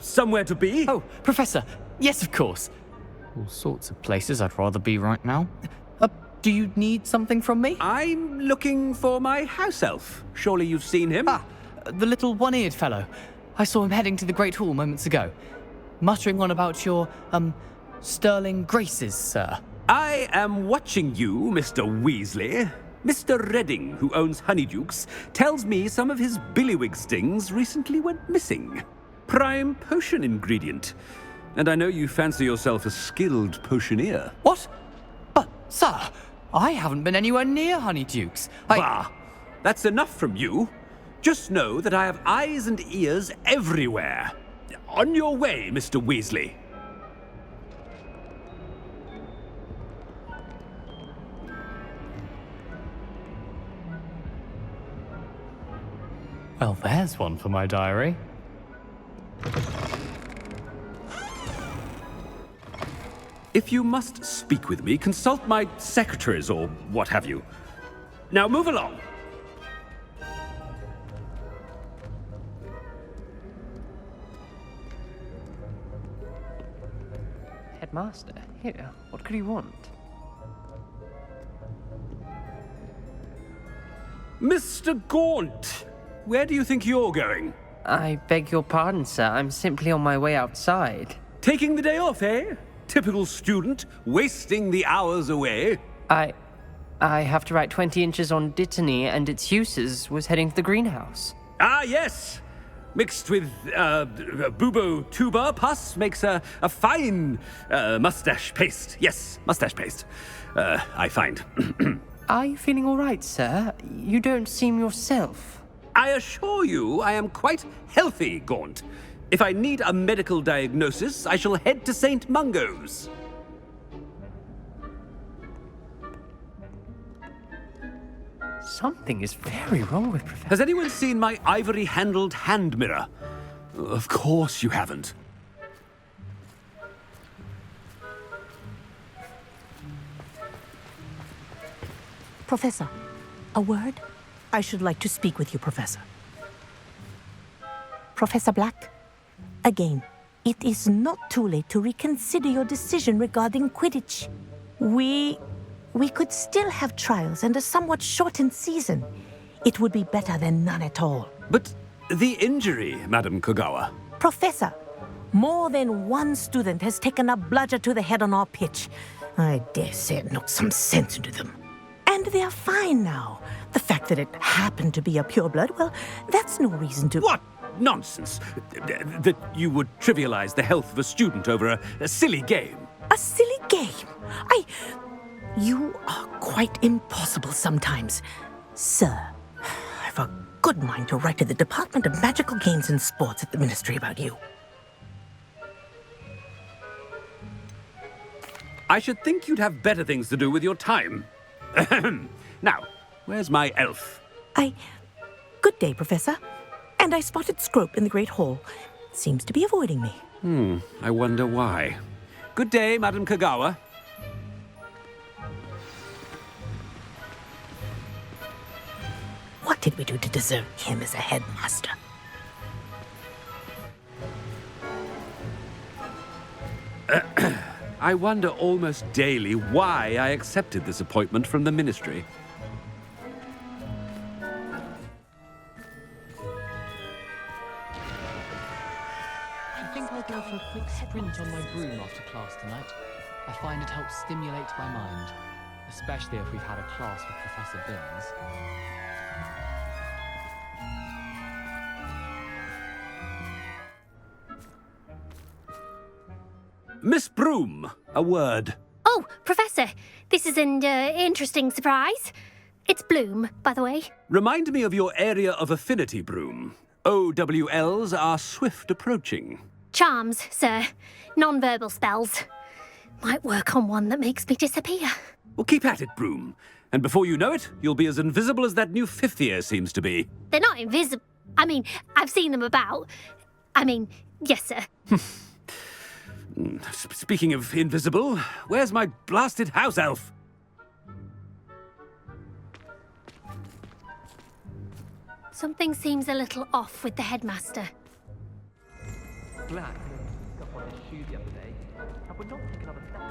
somewhere to be? Oh, Professor, yes, of course. All sorts of places I'd rather be right now. Do you need something from me? I'm looking for my house elf. Surely you've seen him? Ah, the little one-eared fellow. I saw him heading to the Great Hall moments ago, muttering on about your, sterling graces, sir. I am watching you, Mr. Weasley. Mr. Redding, who owns Honeydukes, tells me some of his billywig stings recently went missing. Prime potion ingredient. And I know you fancy yourself a skilled potioneer. What? But, sir, I haven't been anywhere near Honeydukes. Bah! That's enough from you. Just know that I have eyes and ears everywhere. On your way, Mr. Weasley. Well, there's one for my diary. If you must speak with me, consult my secretaries or what have you. Now move along. Headmaster, here, what could he want? Mr. Gaunt, where do you think you're going? I beg your pardon, sir. I'm simply on my way outside. Taking the day off, eh? Typical student, wasting the hours away. I have to write 20 inches on Dittany and its uses. Was heading to the greenhouse. Ah, yes. Mixed with bubo tuba pus makes a fine mustache paste. Yes, mustache paste. I find. Are you feeling all right, sir? You don't seem yourself. I assure you I am quite healthy, Gaunt. If I need a medical diagnosis, I shall head to St. Mungo's. Something is very wrong with Professor. Has anyone seen my ivory-handled hand mirror? Of course you haven't. Professor, a word? I should like to speak with you, Professor. Professor Black, again, it is not too late to reconsider your decision regarding Quidditch. We could still have trials and a somewhat shortened season. It would be better than none at all. But the injury, Madam Kogawa. Professor, more than one student has taken a bludger to the head on our pitch. I dare say it knocked some sense into them. And they're fine now. The fact that it happened to be a pureblood, well, that's no reason to... What nonsense! That you would trivialize the health of a student over a silly game. A silly game? You are quite impossible sometimes. Sir, I've a good mind to write to the Department of Magical Games and Sports at the Ministry about you. I should think you'd have better things to do with your time. Now, where's my elf? Good day, Professor. And I spotted Scrope in the Great Hall. Seems to be avoiding me. I wonder why. Good day, Madam Kogawa. did we do to deserve him as a headmaster? I wonder almost daily why I accepted this appointment from the Ministry. I think I'll go for a quick sprint on my broom after class tonight. I find it helps stimulate my mind, especially if we've had a class with Professor Billings. Miss Broom, a word. Oh, Professor, this is an interesting surprise. It's Bloom, by the way. Remind me of your area of affinity, Broom. OWLs are swift approaching. Charms, sir. Non-verbal spells. Might work on one that makes me disappear. Well, keep at it, Broom. And before you know it, you'll be as invisible as that new fifth year seems to be. They're not invisible. I mean, I've seen them about. I mean, yes, sir. Speaking of invisible, where's my blasted house elf? Something seems a little off with the headmaster. Black picked up on his shoe the other day, and would not take another step.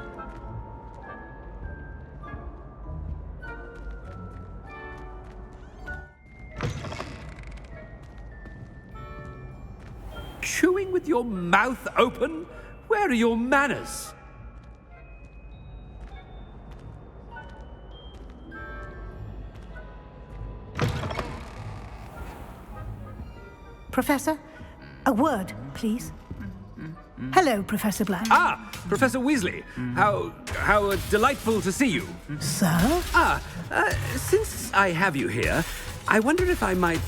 Chewing with your mouth open? Where are your manners? Professor, a word, please. Hello, Professor Black. Ah, Professor Weasley. How delightful to see you. Sir? Since I have you here, I wonder if I might,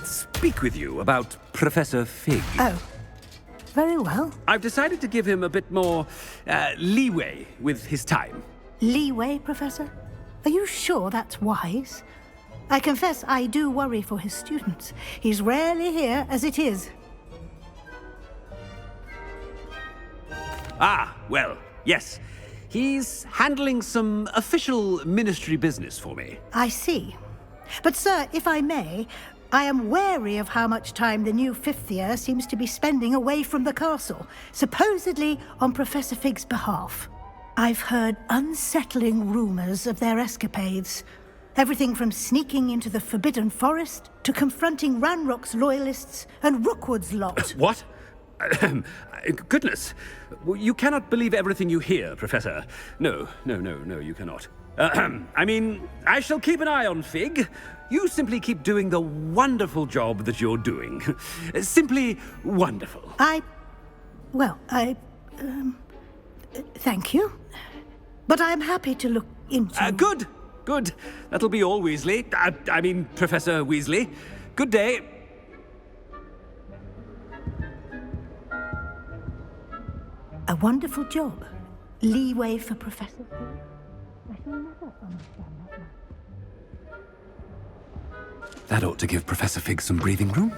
speak with you about Professor Fig. Oh, very well. I've decided to give him a bit more, leeway with his time. Leeway, Professor? Are you sure that's wise? I confess I do worry for his students. He's rarely here as it is. Ah, well, yes. He's handling some official ministry business for me. I see. But, sir, if I may, I am wary of how much time the new fifth year seems to be spending away from the castle, supposedly on Professor Fig's behalf. I've heard unsettling rumors of their escapades. Everything from sneaking into the Forbidden Forest to confronting Ranrock's loyalists and Rookwood's lot. What? Goodness. You cannot believe everything you hear, Professor. No, you cannot. I mean, I shall keep an eye on Fig. You simply keep doing the wonderful job that you're doing. Simply wonderful. Thank you. But I'm happy to look into... Good. That'll be all, Weasley. I mean, Professor Weasley. Good day. A wonderful job. Leeway for Professor Fig. I shall never understand that one. That ought to give Professor Fig some breathing room.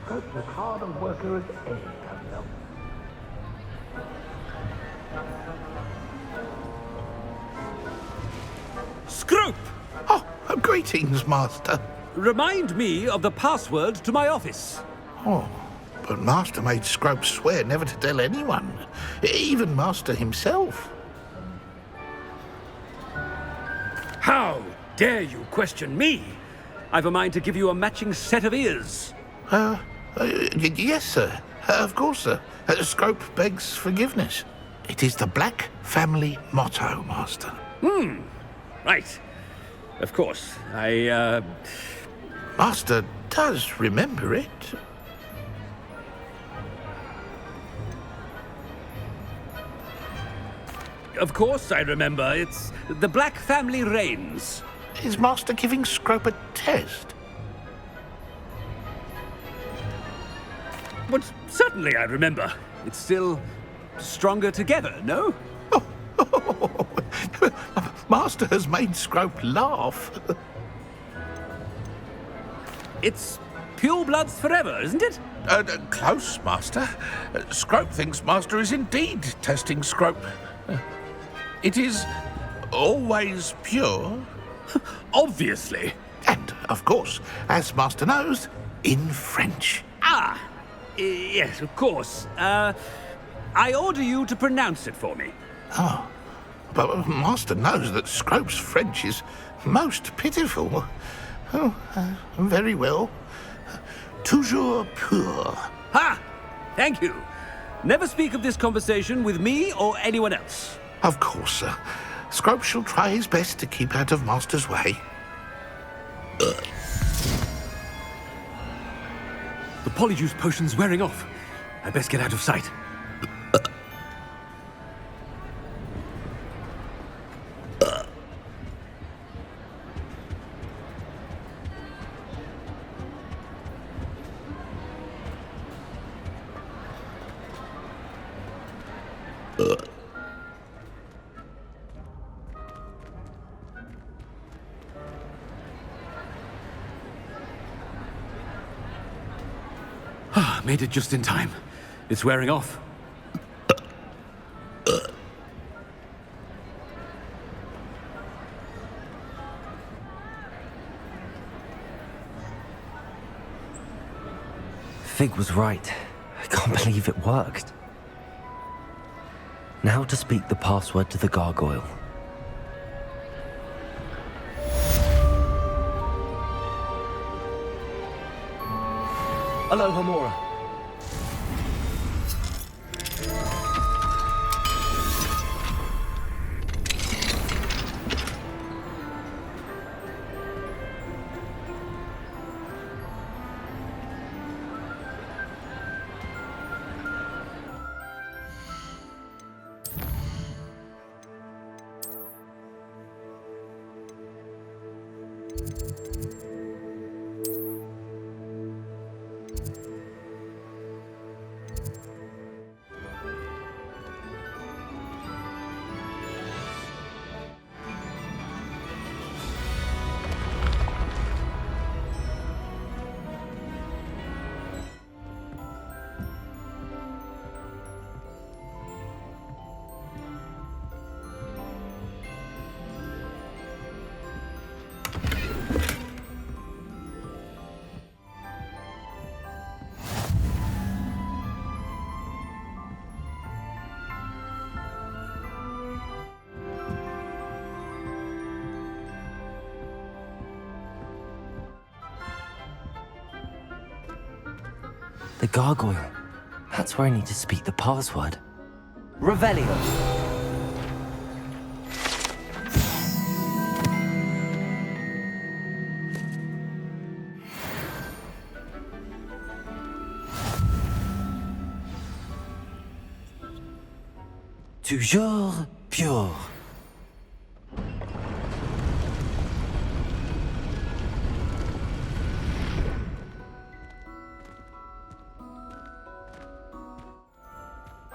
Scope's as hard a worker as any, Cunwell. Scrope! Oh, greetings, Master. Remind me of the password to my office. Oh, but Master made Scrope swear never to tell anyone, even Master himself. How dare you question me? I've a mind to give you a matching set of ears. Yes, sir. Of course, sir. Scrope begs forgiveness. It is the Black family motto, Master. Right. Of course. Master does remember it. Of course I remember. It's the Black family reigns. Is Master giving Scrope a test? But certainly I remember. It's still stronger together, no? Master has made Scrope laugh. It's pure bloods forever, isn't it? Close, Master. Scrope thinks Master is indeed testing Scrope. It is always pure. Obviously. And, of course, as Master knows, in French. Ah, yes, of course. I order you to pronounce it for me. Oh, but Master knows that Scrope's French is most pitiful. Oh, very well. Toujours pur. Ha! Thank you. Never speak of this conversation with me or anyone else. Of course, sir. Scrope shall try his best to keep out of Master's way. The Polyjuice potion's wearing off. I best get out of sight. Made it just in time. It's wearing off. Fig was right. I can't believe it worked. Now to speak the password to the gargoyle. Aloha Mora. The gargoyle. That's where I need to speak the password. Revelio. Toujours pure.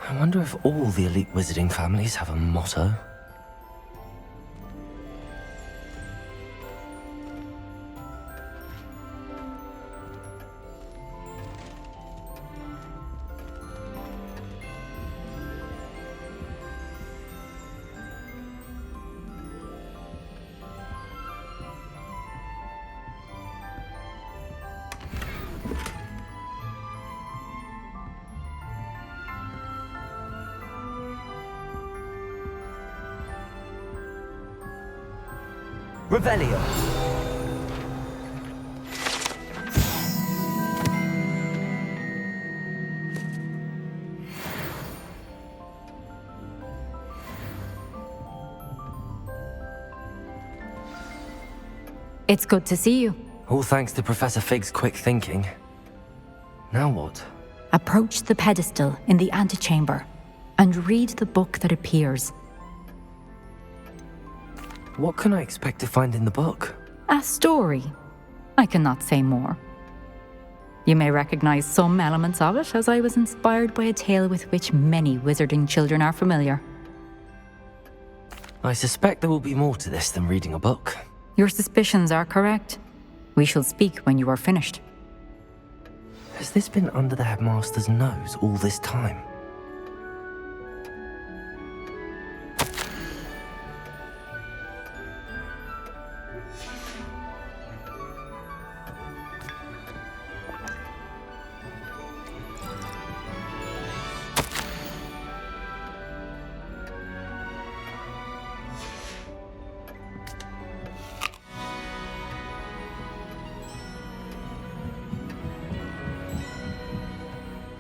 I wonder if all the elite wizarding families have a motto. Revelio. It's good to see you. All thanks to Professor Fig's quick thinking. Now what? Approach the pedestal in the antechamber and read the book that appears. What can I expect to find in the book? A story. I cannot say more. You may recognize some elements of it, as I was inspired by a tale with which many wizarding children are familiar. I suspect there will be more to this than reading a book. Your suspicions are correct. We shall speak when you are finished. Has this been under the headmaster's nose all this time?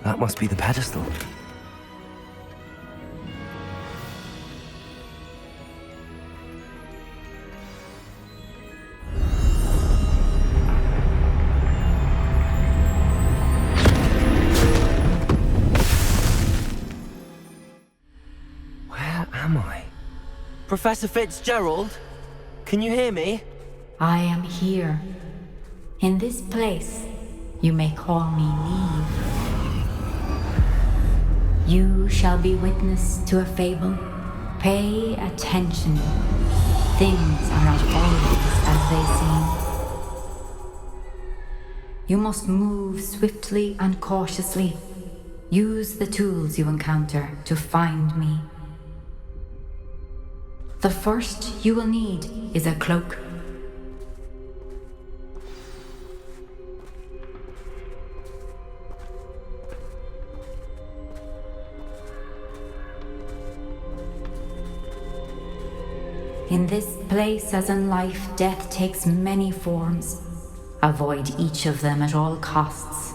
That must be the pedestal. Where am I? Professor Fitzgerald? Can you hear me? I am here. In this place, you may call me Niamh. You shall be witness to a fable. Pay attention. Things are not always as they seem. You must move swiftly and cautiously. Use the tools you encounter to find me. The first you will need is a cloak. In this place, as in life, death takes many forms. Avoid each of them at all costs.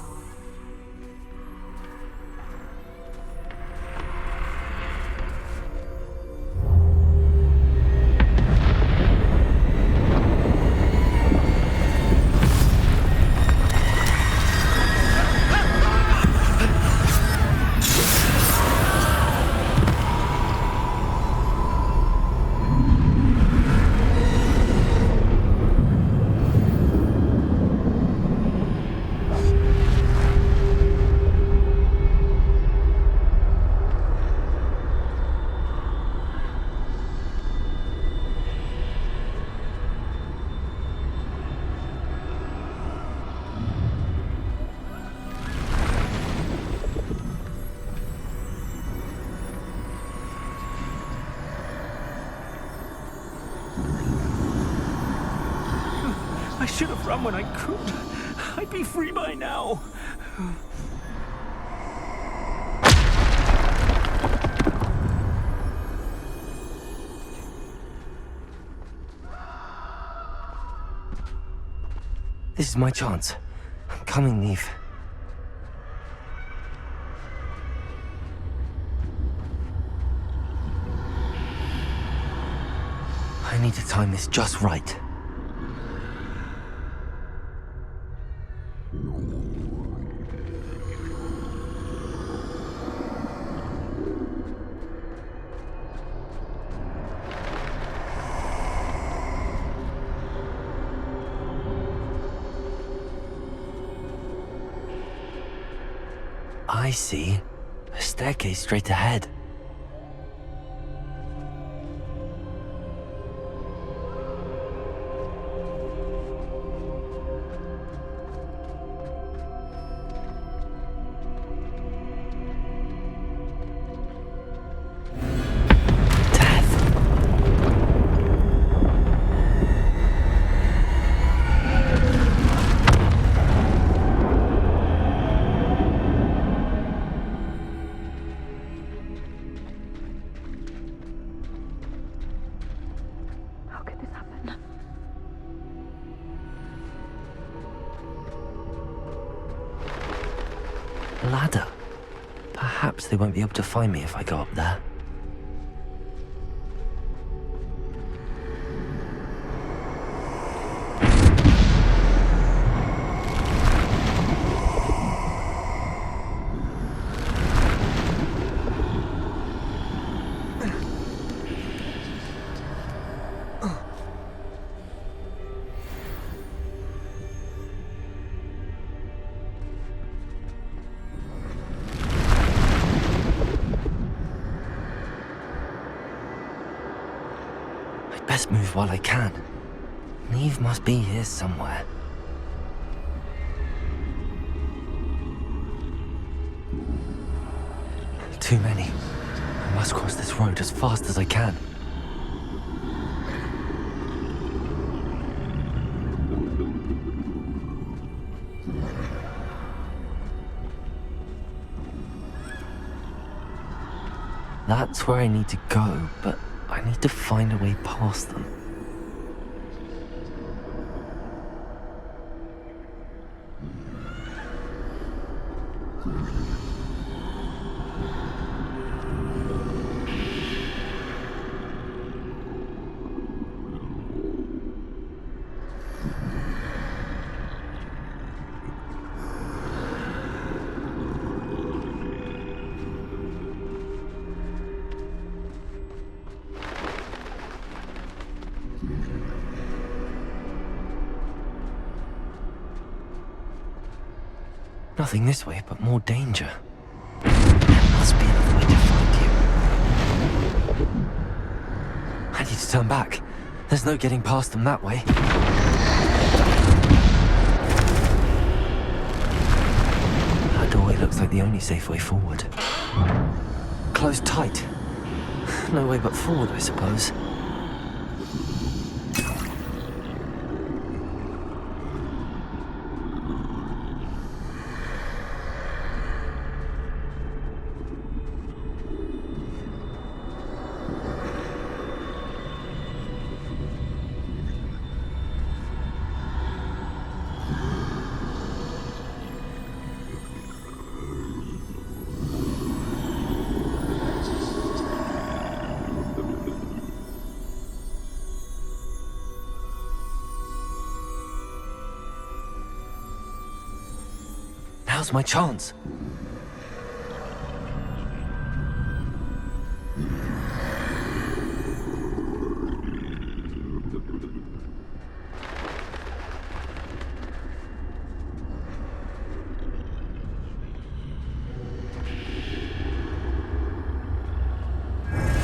I should have run when I could. I'd be free by now. This is my chance. I'm coming, Niamh. I need to time this just right. I see. A staircase straight ahead. Ladder. Perhaps they won't be able to find me if I go up there. Best move while I can. Niamh must be here somewhere. Too many. I must cross this road as fast as I can. That's where I need to go, but I need to find a way past them. Nothing this way, but more danger. There must be another way to find you. I need to turn back. There's no getting past them that way. That doorway looks like the only safe way forward. Closed tight. No way but forward, I suppose. Now's my chance.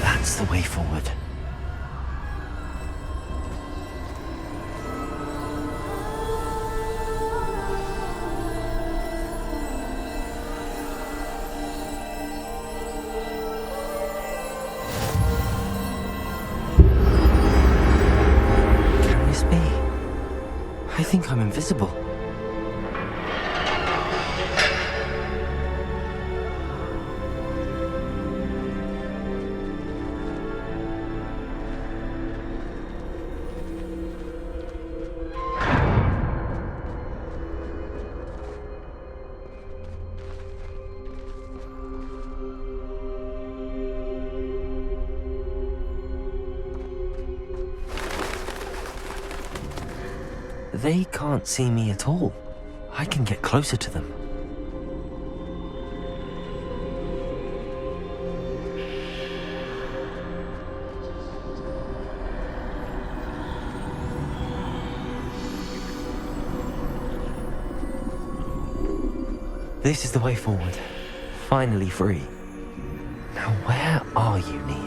That's the way forward. I think I'm invisible. They can't see me at all. I can get closer to them. This is the way forward. Finally free. Now where are you, Niamh?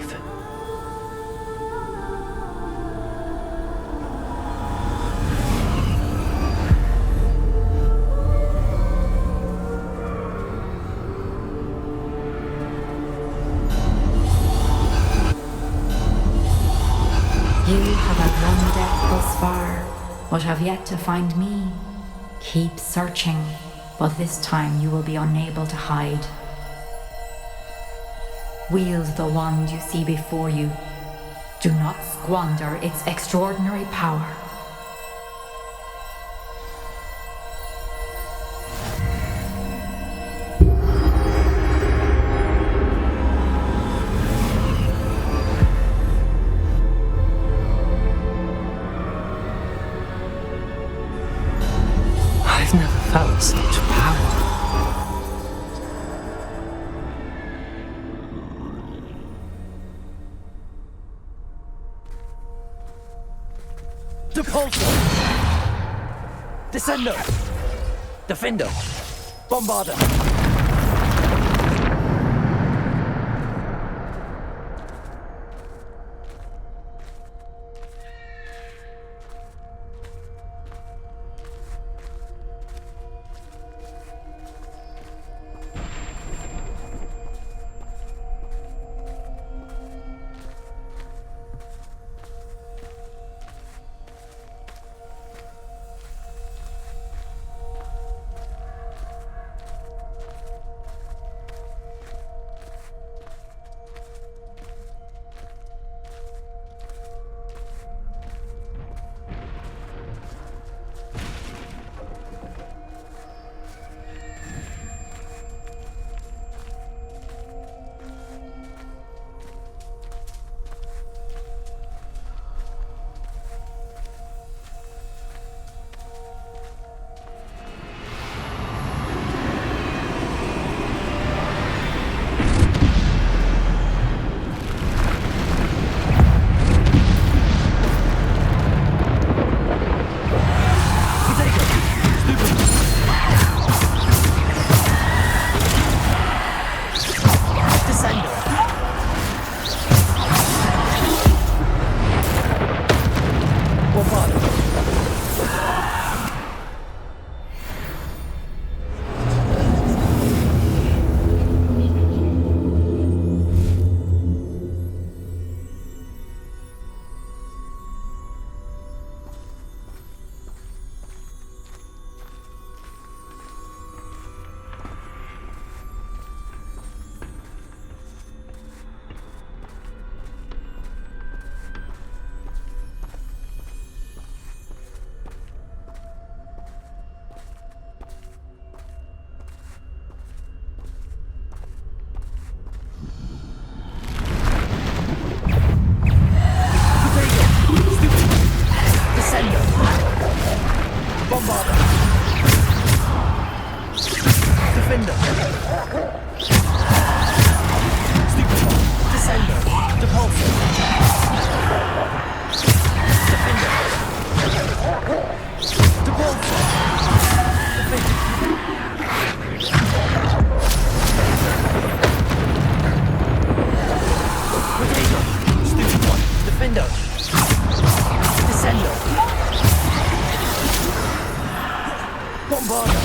You have outrun death thus far, but have yet to find me. Keep searching, but this time you will be unable to hide. Wield the wand you see before you. Do not squander its extraordinary power. I've never felt such power. Depulso! Descendo! Defendo! Bombarda! Bombarda.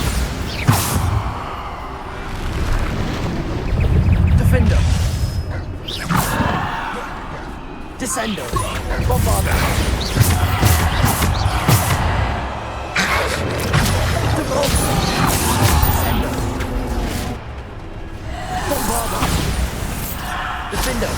Defender. Descendo. Bombarda. Descendo. Bombarda. Defender.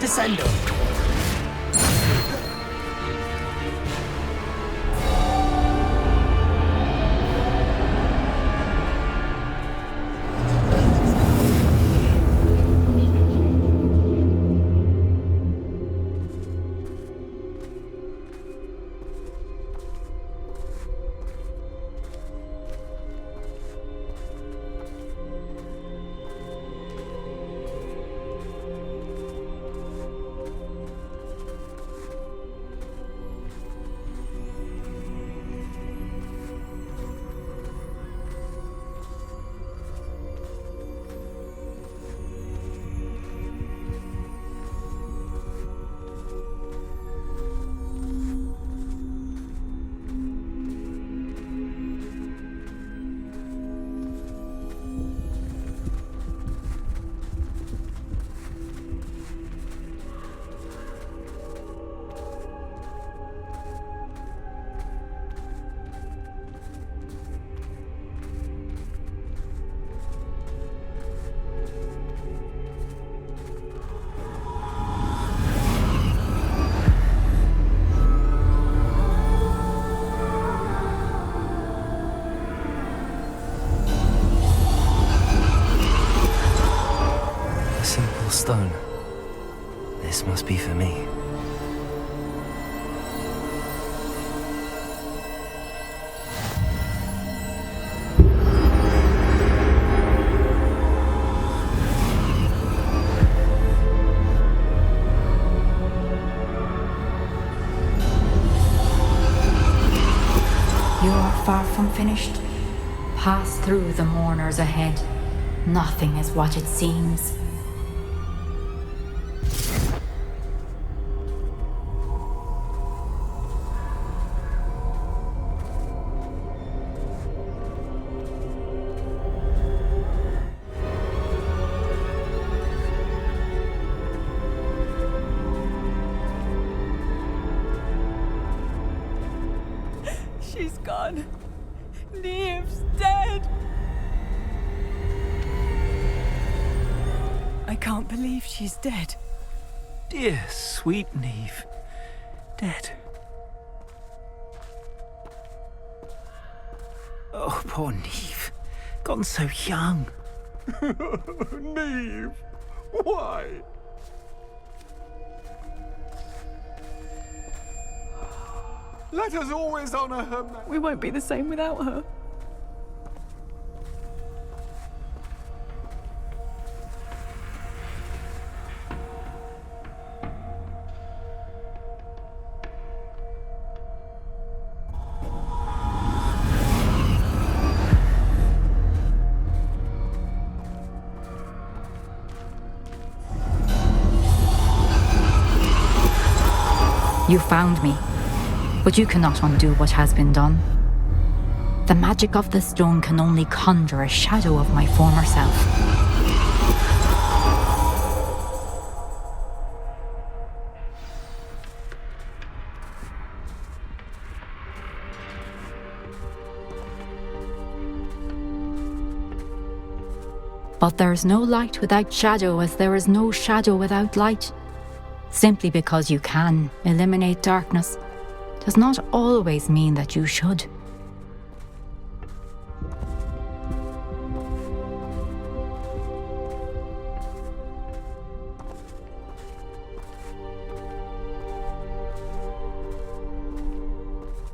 Descendo. simple stone. This must be for me. You are far from finished. Pass through the mourners ahead. Nothing is what it seems. She's gone. Niamh's dead. I can't believe she's dead. Dear, sweet Niamh. Dead. Oh, poor Niamh. Gone so young. Niamh, why? Let us always honor her. We won't be the same without her. You found me, but you cannot undo what has been done. The magic of the stone can only conjure a shadow of my former self. But there is no light without shadow, as there is no shadow without light. Simply because you can eliminate darkness does not always mean that you should.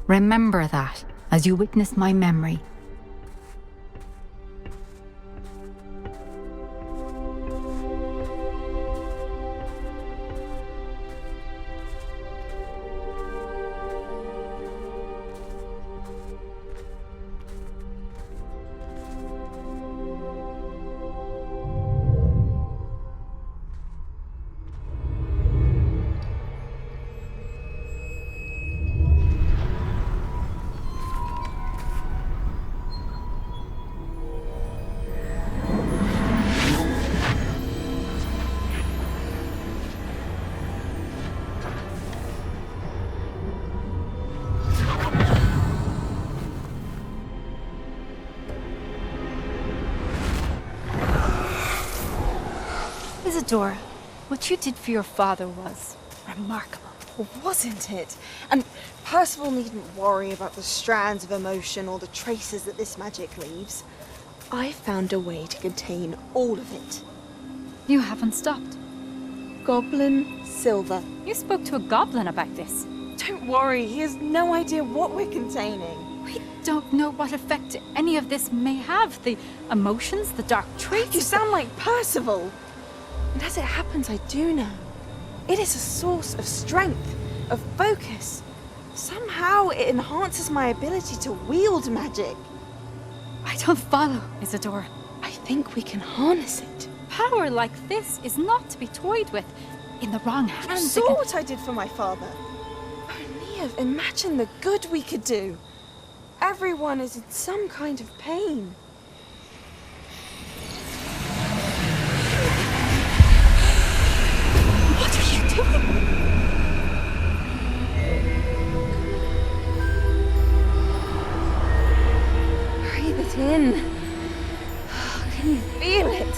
Remember that as you witness my memory. Isadora, what you did for your father was remarkable, wasn't it? And Percival needn't worry about the strands of emotion or the traces that this magic leaves. I found a way to contain all of it. You haven't stopped. Goblin Silver. You spoke to a goblin about this. Don't worry, he has no idea what we're containing. We don't know what effect any of this may have. The emotions, the dark traits. You sound like Percival. And as it happens, I do know. It is a source of strength, of focus. Somehow it enhances my ability to wield magic. I don't follow, Isadora. I think we can harness it. Power like this is not to be toyed with. In the wrong hands. You saw what I did for my father. Oh, Niamh, imagine the good we could do. Everyone is in some kind of pain. What are you doing? Breathe it in. Can you feel it?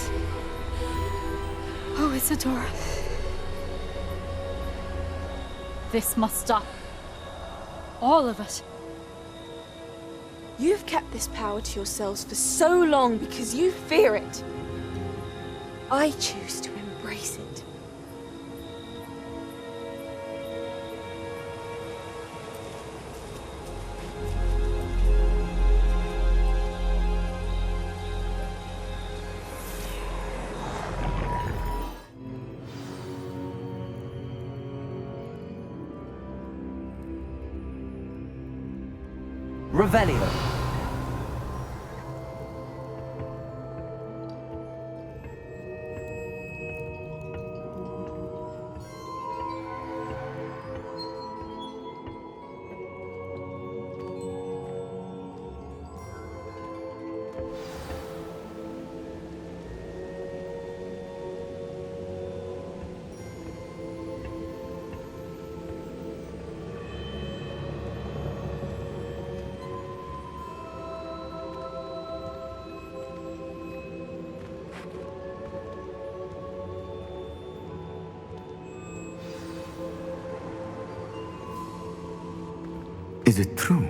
Oh, Isadora. This must stop. All of it. You've kept this power to yourselves for so long because you fear it. I choose to embrace Revelio. Is it true?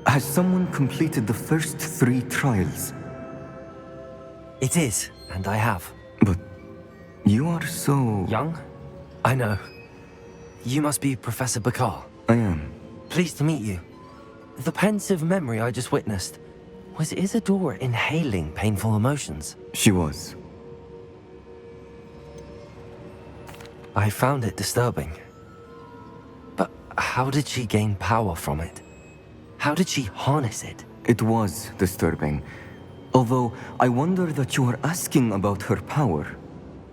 Has someone completed the first 3 trials? It is, and I have. But you are so... Young? I know. You must be Professor Bakar. I am. Pleased to meet you. The pensive memory I just witnessed, was Isadora inhaling painful emotions? She was. I found it disturbing. But how did she gain power from it? How did she harness it? It was disturbing. Although I wonder that you are asking about her power.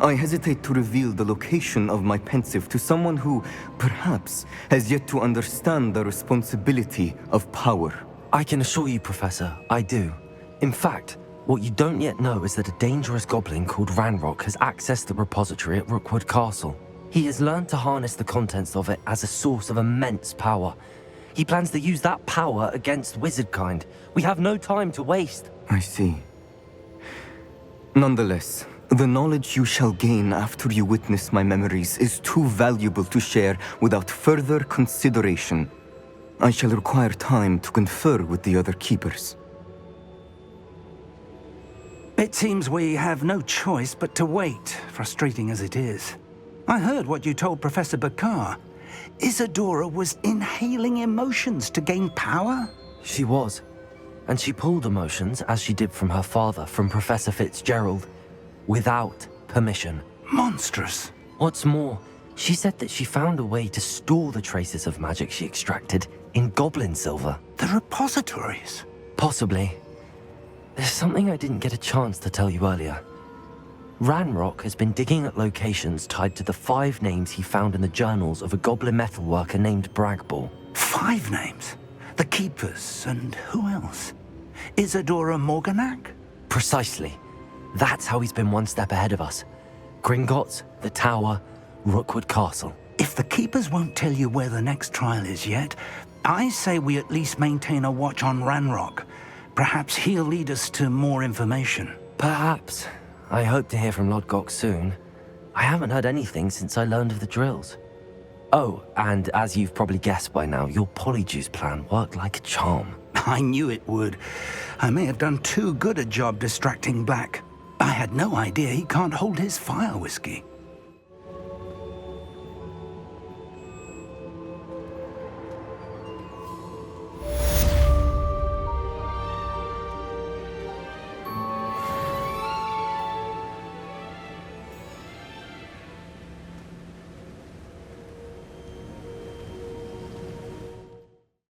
I hesitate to reveal the location of my pensive to someone who, perhaps, has yet to understand the responsibility of power. I can assure you, Professor, I do. In fact, what you don't yet know is that a dangerous goblin called Ranrock has accessed the repository at Rookwood Castle. He has learned to harness the contents of it as a source of immense power. He plans to use that power against wizardkind. We have no time to waste. I see. Nonetheless, the knowledge you shall gain after you witness my memories is too valuable to share without further consideration. I shall require time to confer with the other keepers. It seems we have no choice but to wait, frustrating as it is. I heard what you told Professor Bakar. Isadora was inhaling emotions to gain power? She was. And she pulled emotions, as she did from her father, from Professor Fitzgerald, without permission. Monstrous. What's more, she said that she found a way to store the traces of magic she extracted in goblin silver. The repositories? Possibly. There's something I didn't get a chance to tell you earlier. Ranrock has been digging at locations tied to the 5 names he found in the journals of a goblin metalworker named Bragball. 5 names? The Keepers, and who else? Isadora Morganac? Precisely. That's how he's been one step ahead of us. Gringotts, the Tower, Rookwood Castle. If the Keepers won't tell you where the next trial is yet, I say we at least maintain a watch on Ranrock. Perhaps he'll lead us to more information. Perhaps. I hope to hear from Lodgok soon. I haven't heard anything since I learned of the drills. Oh, and as you've probably guessed by now, your Polyjuice plan worked like a charm. I knew it would. I may have done too good a job distracting Black. I had no idea he can't hold his fire whiskey.